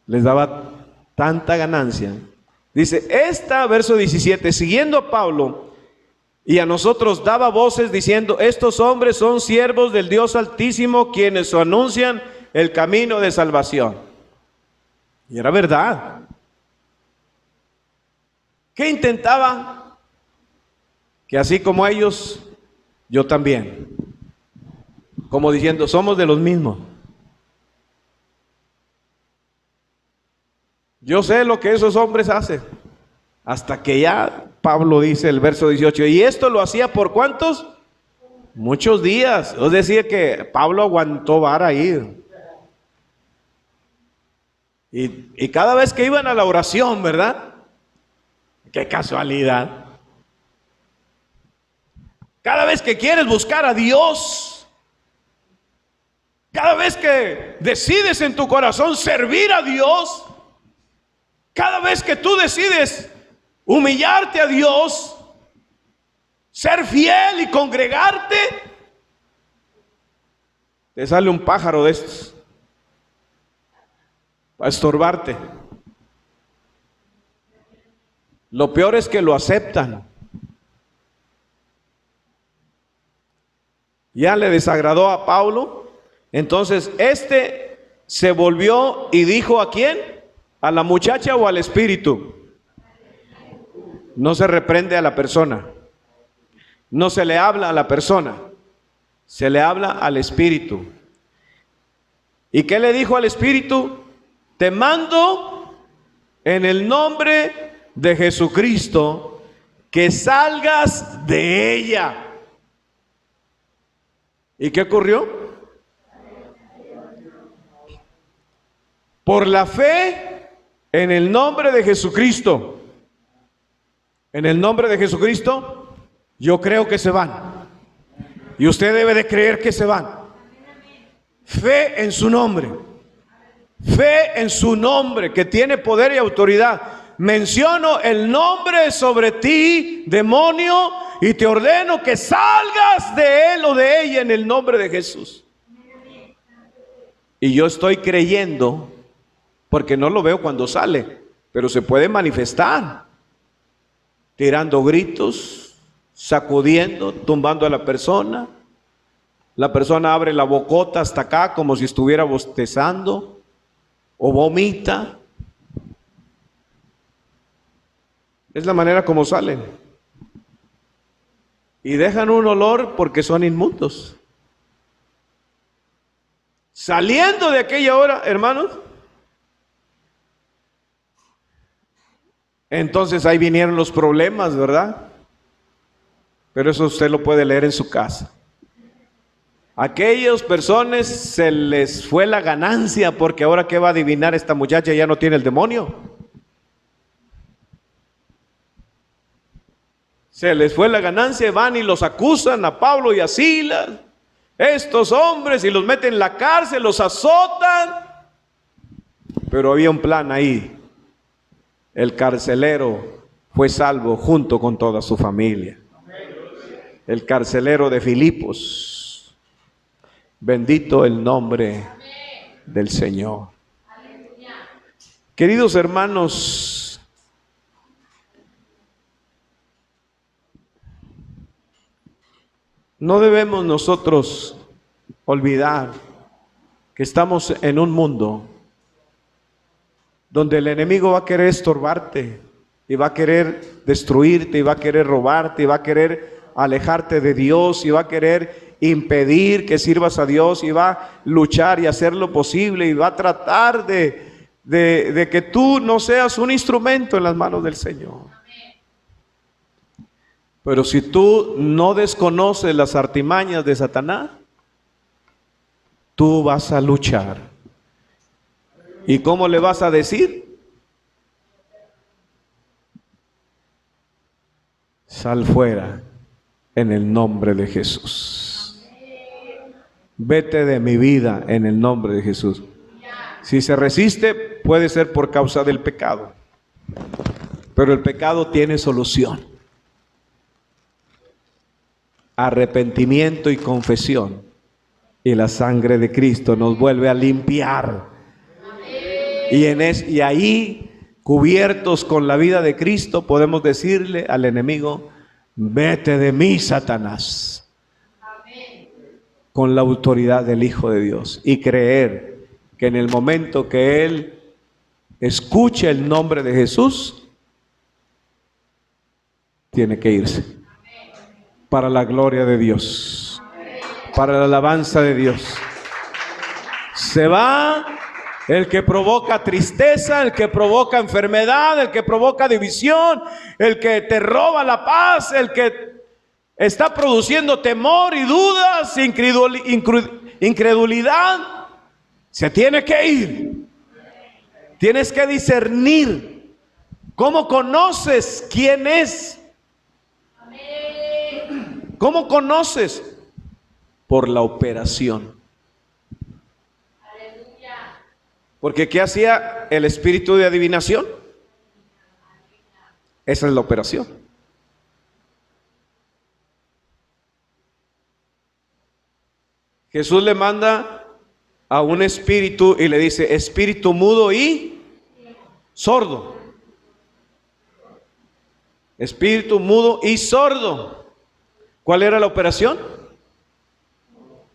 Speaker 1: Les daba tanta ganancia. Dice, verso 17, siguiendo a Pablo y a nosotros daba voces diciendo, estos hombres son siervos del Dios Altísimo, quienes anuncian el camino de salvación. Y era verdad. ¿Qué intentaba? Que así como ellos, yo también. Como diciendo, somos de los mismos. Yo sé lo que esos hombres hacen. Hasta que ya Pablo dice el verso 18, y esto lo hacía por ¿cuántos? Muchos días. Es decir que Pablo aguantó vara ahí. Y cada vez que iban a la oración, ¿verdad? Qué casualidad. Cada vez que quieres buscar a Dios, Cada vez que decides en tu corazón servir a Dios, cada vez que tú decides humillarte a Dios, ser fiel y congregarte, te sale un pájaro de estos para estorbarte. Lo peor es que lo aceptan. Ya le desagradó a Pablo. Entonces se volvió y dijo ¿a quién? ¿A la muchacha o al espíritu? No se reprende a la persona. No se le habla a la persona. Se le habla al espíritu. ¿Y qué le dijo al espíritu? Te mando en el nombre de Jesucristo que salgas de ella. ¿Y qué ocurrió? Por la fe en el nombre de Jesucristo. En el nombre de Jesucristo, yo creo que se van. Y usted debe de creer que se van. Fe en su nombre. Fe en su nombre, que tiene poder y autoridad. Menciono el nombre sobre ti, demonio, y te ordeno que salgas de él o de ella en el nombre de Jesús. Y yo estoy creyendo, porque no lo veo cuando sale, pero se puede manifestar, tirando gritos, sacudiendo, tumbando a la persona. La persona abre la bocota hasta acá como si estuviera bostezando, o vomita. Es la manera como salen. Y dejan un olor porque son inmundos. Saliendo de aquella hora, hermanos, entonces ahí vinieron los problemas, ¿verdad? Pero eso usted lo puede leer en su casa. Aquellas personas se les fue la ganancia, porque ahora ¿qué va a adivinar esta muchacha? Ya no tiene el demonio. Se les fue la ganancia, van y los acusan a Pablo y a Silas, estos hombres, y los meten en la cárcel, los azotan. Pero había un plan ahí. El carcelero fue salvo junto con toda su familia. El carcelero de Filipos. Bendito el nombre del Señor. Queridos hermanos, no debemos nosotros olvidar que estamos en un mundo donde el enemigo va a querer estorbarte y va a querer destruirte y va a querer robarte y va a querer alejarte de Dios y va a querer impedir que sirvas a Dios y va a luchar y hacer lo posible y va a tratar de que tú no seas un instrumento en las manos del Señor. Pero si tú no desconoces las artimañas de Satanás, tú vas a luchar. ¿Y cómo le vas a decir? Sal fuera en el nombre de Jesús. Vete de mi vida en el nombre de Jesús. Si se resiste, puede ser por causa del pecado. Pero el pecado tiene solución. Arrepentimiento y confesión. Y la sangre de Cristo nos vuelve a limpiar. Y ahí, cubiertos con la vida de Cristo, podemos decirle al enemigo: vete de mí, Satanás. Con la autoridad del Hijo de Dios, y creer que en el momento que él escuche el nombre de Jesús, tiene que irse para la gloria de Dios, para la alabanza de Dios. Se va el que provoca tristeza, el que provoca enfermedad, el que provoca división, el que te roba la paz, el que está produciendo temor y dudas, incredulidad. Se tiene que ir. Tienes que discernir. ¿Cómo conoces quién es? ¿Cómo conoces? Por la operación. Porque ¿qué hacía el espíritu de adivinación? Esa es la operación. Jesús le manda a un espíritu y le dice: espíritu mudo y sordo. Espíritu mudo y sordo. ¿Cuál era la operación?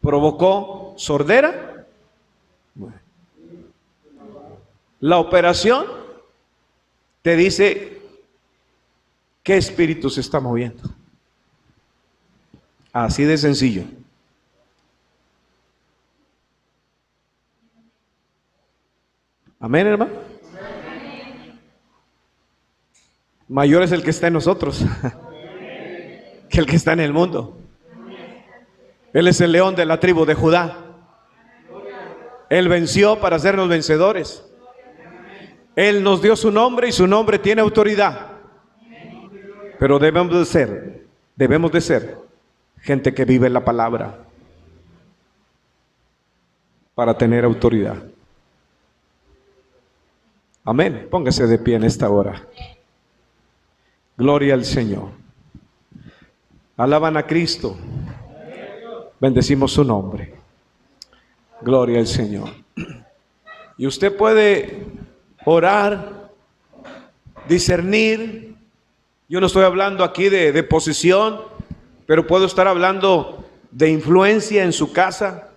Speaker 1: ¿Provocó sordera? Bueno. La operación te dice qué espíritu se está moviendo. Así de sencillo. Amén, hermano. Mayor es el que está en nosotros que el que está en el mundo. Él es el león de la tribu de Judá. Él venció para hacernos vencedores. Él nos dio su nombre y su nombre tiene autoridad. Pero debemos de ser gente que vive la palabra para tener autoridad. Amén. Póngase de pie en esta hora. Gloria al Señor. Alaban a Cristo. Bendecimos su nombre. Gloria al Señor. Y usted puede orar, discernir. Yo no estoy hablando aquí de posesión, pero puedo estar hablando de influencia en su casa.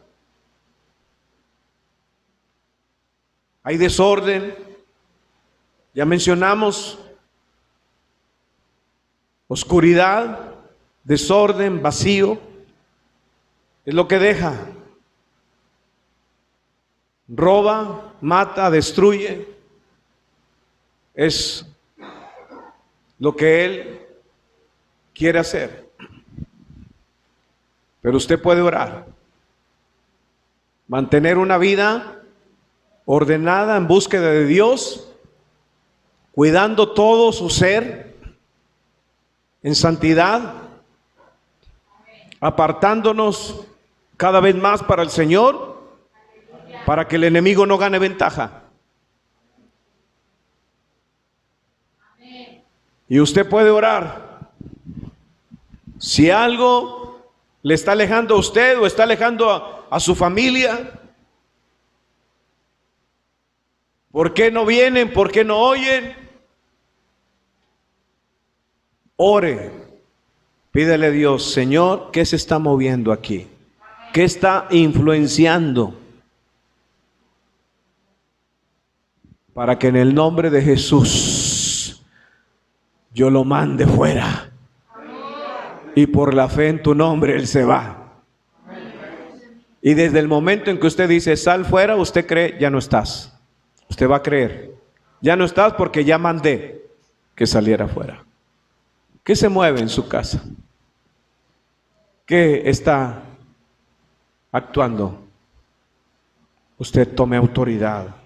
Speaker 1: Hay desorden. Ya mencionamos oscuridad, desorden, vacío. Es lo que deja. Roba, mata, destruye. Es lo que él quiere hacer. Pero usted puede orar. Mantener una vida ordenada en búsqueda de Dios, cuidando todo su ser en santidad, apartándonos cada vez más para el Señor, para que el enemigo no gane ventaja. Y usted puede orar. Si algo le está alejando a usted o está alejando a su familia, ¿por qué no vienen? ¿Por qué no oyen? Ore, pídele a Dios: Señor, ¿qué se está moviendo aquí? ¿Qué está influenciando? Para que en el nombre de Jesús yo lo mande fuera. Y por la fe en tu nombre Él se va. Y desde el momento en que usted dice sal fuera, usted cree, ya no estás. Usted va a creer, ya no estás porque ya mandé que saliera fuera. ¿Qué se mueve en su casa? ¿Qué está actuando? Usted tome autoridad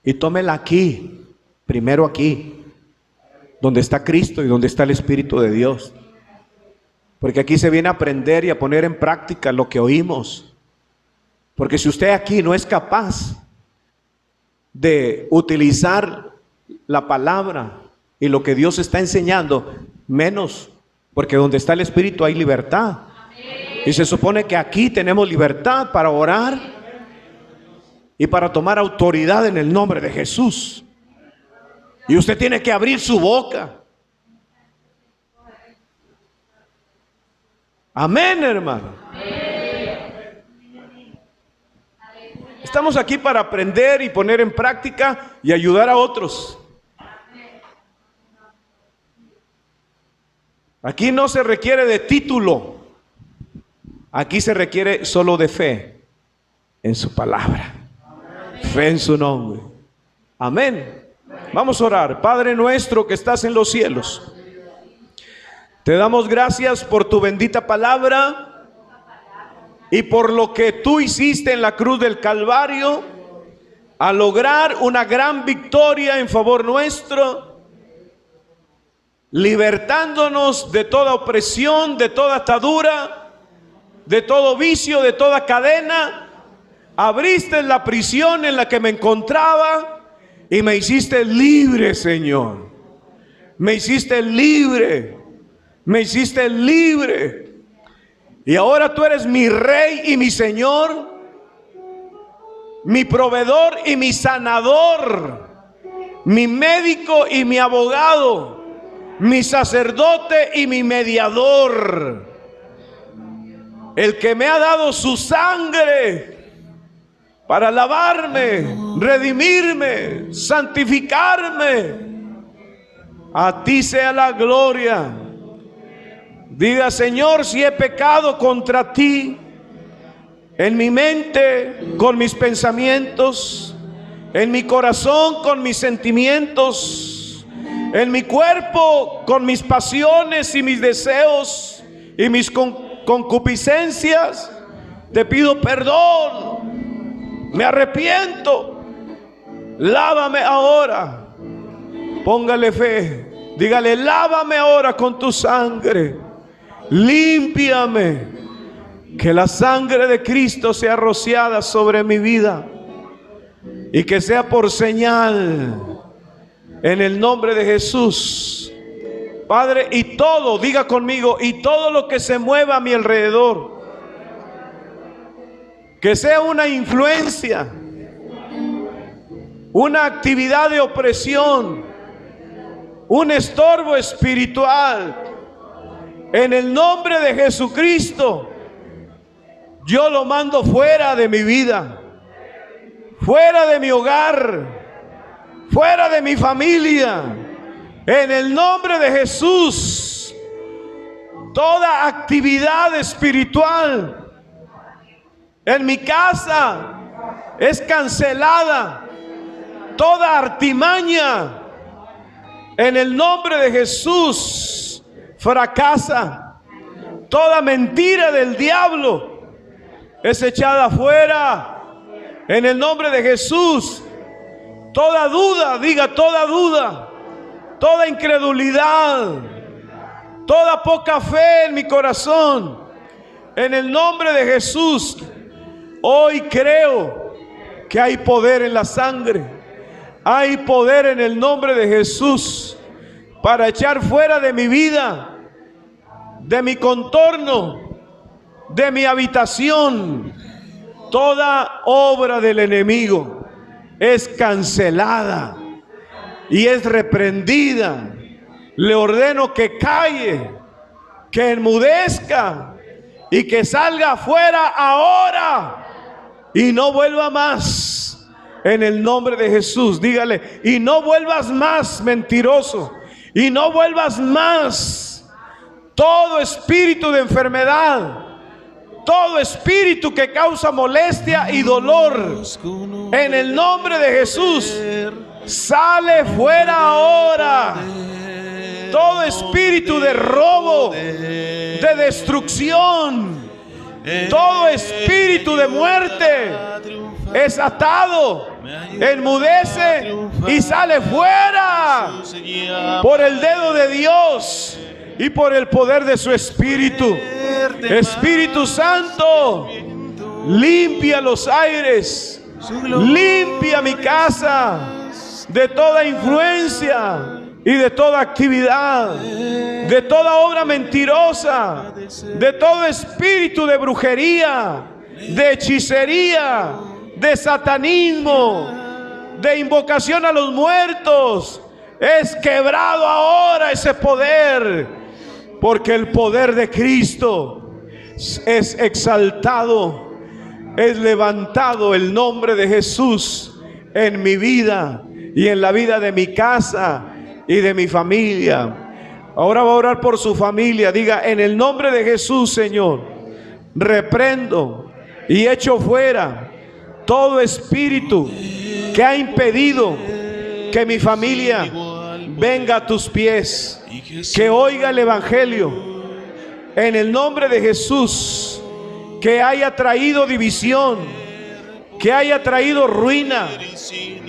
Speaker 1: y tómela aquí, primero aquí, donde está Cristo y donde está el Espíritu de Dios. Porque aquí se viene a aprender y a poner en práctica lo que oímos. Porque si usted aquí no es capaz de utilizar la palabra y lo que Dios está enseñando, menos, porque donde está el Espíritu hay libertad. Y se supone que aquí tenemos libertad para orar y para tomar autoridad en el nombre de Jesús. Y usted tiene que abrir su boca. Amén, hermano. Estamos aquí para aprender y poner en práctica y ayudar a otros. Aquí no se requiere de título. Aquí se requiere solo de fe en su palabra. Fe en su nombre. Amén. Vamos a orar. Padre nuestro que estás en los cielos, te damos gracias por tu bendita palabra y por lo que tú hiciste en la cruz del Calvario a lograr una gran victoria en favor nuestro, libertándonos de toda opresión, de toda atadura, de todo vicio, de toda cadena, Abriste la prisión en la que me encontraba y me hiciste libre, Señor. Me hiciste libre. Me hiciste libre. Y ahora tú eres mi Rey y mi Señor, mi proveedor y mi sanador, mi médico y mi abogado, mi sacerdote y mi mediador, el que me ha dado su sangre para lavarme, redimirme, santificarme. A ti sea la gloria. Diga: Señor, si he pecado contra ti, en mi mente, con mis pensamientos, en mi corazón, con mis sentimientos, en mi cuerpo, con mis pasiones y mis deseos y mis concupiscencias, te pido perdón, me arrepiento, lávame ahora. Póngale fe, dígale: lávame ahora con tu sangre, límpiame, que la sangre de Cristo sea rociada sobre mi vida y que sea por señal, en el nombre de Jesús. Padre, y todo, diga conmigo, y todo lo que se mueva a mi alrededor, que sea una influencia, una actividad de opresión, un estorbo espiritual, en el nombre de Jesucristo, yo lo mando fuera de mi vida, fuera de mi hogar, fuera de mi familia, en el nombre de Jesús. Toda actividad espiritual en mi casa es cancelada, toda artimaña en el nombre de Jesús fracasa, toda mentira del diablo es echada fuera en el nombre de Jesús. Toda duda, diga toda duda, toda incredulidad, toda poca fe en mi corazón, en el nombre de Jesús. Hoy creo que hay poder en la sangre. Hay poder en el nombre de Jesús para echar fuera de mi vida, de mi contorno, de mi habitación, toda obra del enemigo. Es cancelada y es reprendida. Le ordeno que calle, que enmudezca y que salga afuera ahora y no vuelva más. En el nombre de Jesús, dígale: y no vuelvas más, mentiroso, y no vuelvas más. Todo espíritu de enfermedad, todo espíritu que causa molestia y dolor, en el nombre de Jesús, sale fuera ahora. Todo espíritu de robo, de destrucción, todo espíritu de muerte es atado, enmudece y sale fuera por el dedo de Dios y por el poder de su Espíritu. Espíritu Santo, limpia los aires, limpia mi casa de toda influencia y de toda actividad, de toda obra mentirosa, de todo espíritu de brujería, de hechicería, de satanismo, de invocación a los muertos. Es quebrado ahora ese poder, porque el poder de Cristo es exaltado, es levantado el nombre de Jesús en mi vida y en la vida de mi casa y de mi familia. Ahora va a orar por su familia. Diga: en el nombre de Jesús, Señor, reprendo y echo fuera todo espíritu que ha impedido que mi familia venga a tus pies, que oiga el evangelio en el nombre de Jesús, que haya traído división, que haya traído ruina,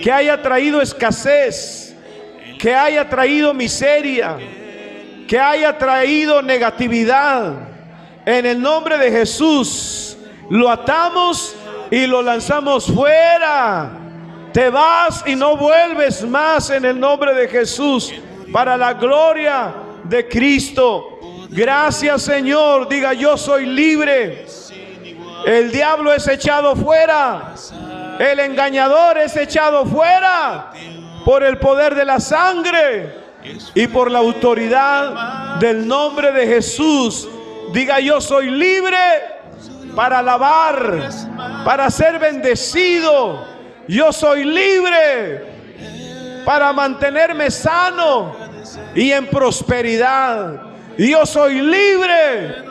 Speaker 1: que haya traído escasez, que haya traído miseria, que haya traído negatividad. En el nombre de Jesús lo atamos y lo lanzamos fuera. Te vas y no vuelves más en el nombre de Jesús, para la gloria de Cristo. Gracias, Señor. Diga: yo soy libre. El diablo es echado fuera. El engañador es echado fuera por el poder de la sangre y por la autoridad del nombre de Jesús. Diga: yo soy libre para alabar, para ser bendecido. Yo soy libre para mantenerme sano y en prosperidad. Yo soy libre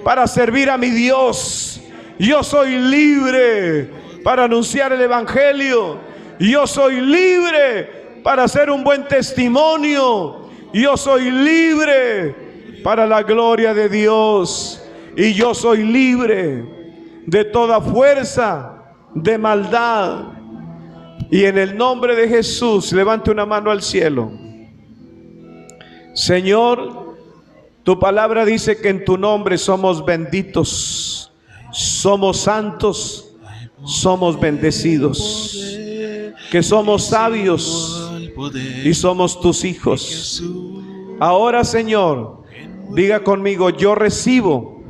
Speaker 1: para servir a mi Dios. Yo soy libre para anunciar el evangelio. Yo soy libre para hacer un buen testimonio. Yo soy libre para la gloria de Dios. Y yo soy libre de toda fuerza de maldad. Y en el nombre de Jesús, levante una mano al cielo. Señor, tu palabra dice que en tu nombre somos benditos, somos santos, somos bendecidos, que somos sabios y somos tus hijos. Ahora, Señor, diga conmigo: yo recibo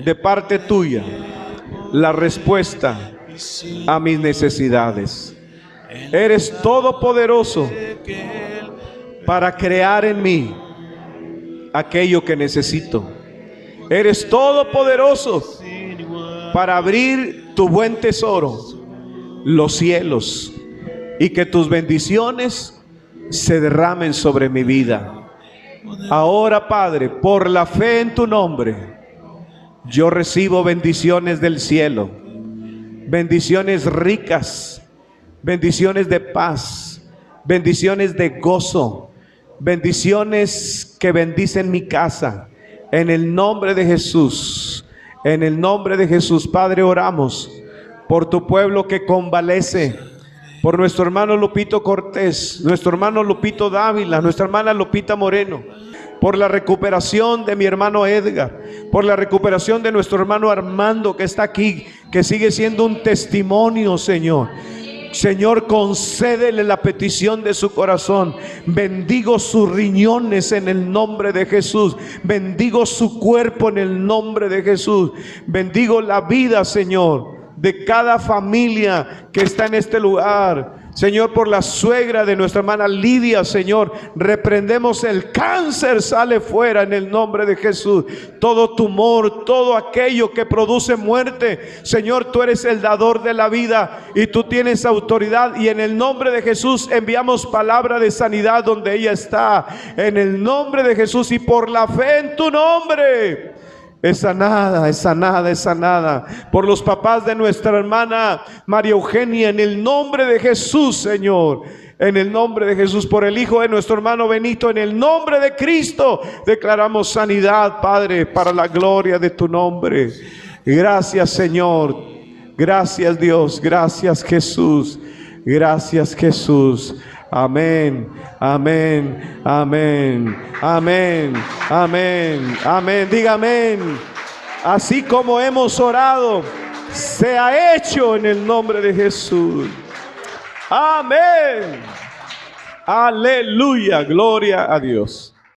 Speaker 1: de parte tuya la respuesta a mis necesidades. Eres todopoderoso para crear en mí aquello que necesito. Eres todopoderoso para abrir tu buen tesoro, los cielos, y que tus bendiciones se derramen sobre mi vida. Ahora, Padre, por la fe en tu nombre, yo recibo bendiciones del cielo, bendiciones ricas, bendiciones de paz, bendiciones de gozo, bendiciones que bendicen mi casa. En el nombre de Jesús, en el nombre de Jesús, Padre, oramos por tu pueblo que convalece, por nuestro hermano Lupito Cortés, nuestro hermano Lupito Dávila, nuestra hermana Lupita Moreno, por la recuperación de mi hermano Edgar, por la recuperación de nuestro hermano Armando, que está aquí, que sigue siendo un testimonio, Señor. Señor, concédele la petición de su corazón. Bendigo sus riñones en el nombre de Jesús. Bendigo su cuerpo en el nombre de Jesús. Bendigo la vida, Señor, de cada familia que está en este lugar. Señor, por la suegra de nuestra hermana Lidia, Señor, reprendemos el cáncer, sale fuera en el nombre de Jesús. Todo tumor, todo aquello que produce muerte, Señor, tú eres el dador de la vida y tú tienes autoridad. Y en el nombre de Jesús enviamos palabra de sanidad donde ella está. En el nombre de Jesús y por la fe en tu nombre. Es sanada, es sanada, es sanada. Por los papás de nuestra hermana María Eugenia, en el nombre de Jesús, Señor. En el nombre de Jesús, por el hijo de nuestro hermano Benito, en el nombre de Cristo, declaramos sanidad, Padre, para la gloria de tu nombre. Gracias, Señor. Gracias, Dios. Gracias, Jesús. Gracias, Jesús. Amén, amén, amén, amén, amén, amén. Diga amén. Así como hemos orado, sea hecho en el nombre de Jesús. Amén. Aleluya, gloria a Dios.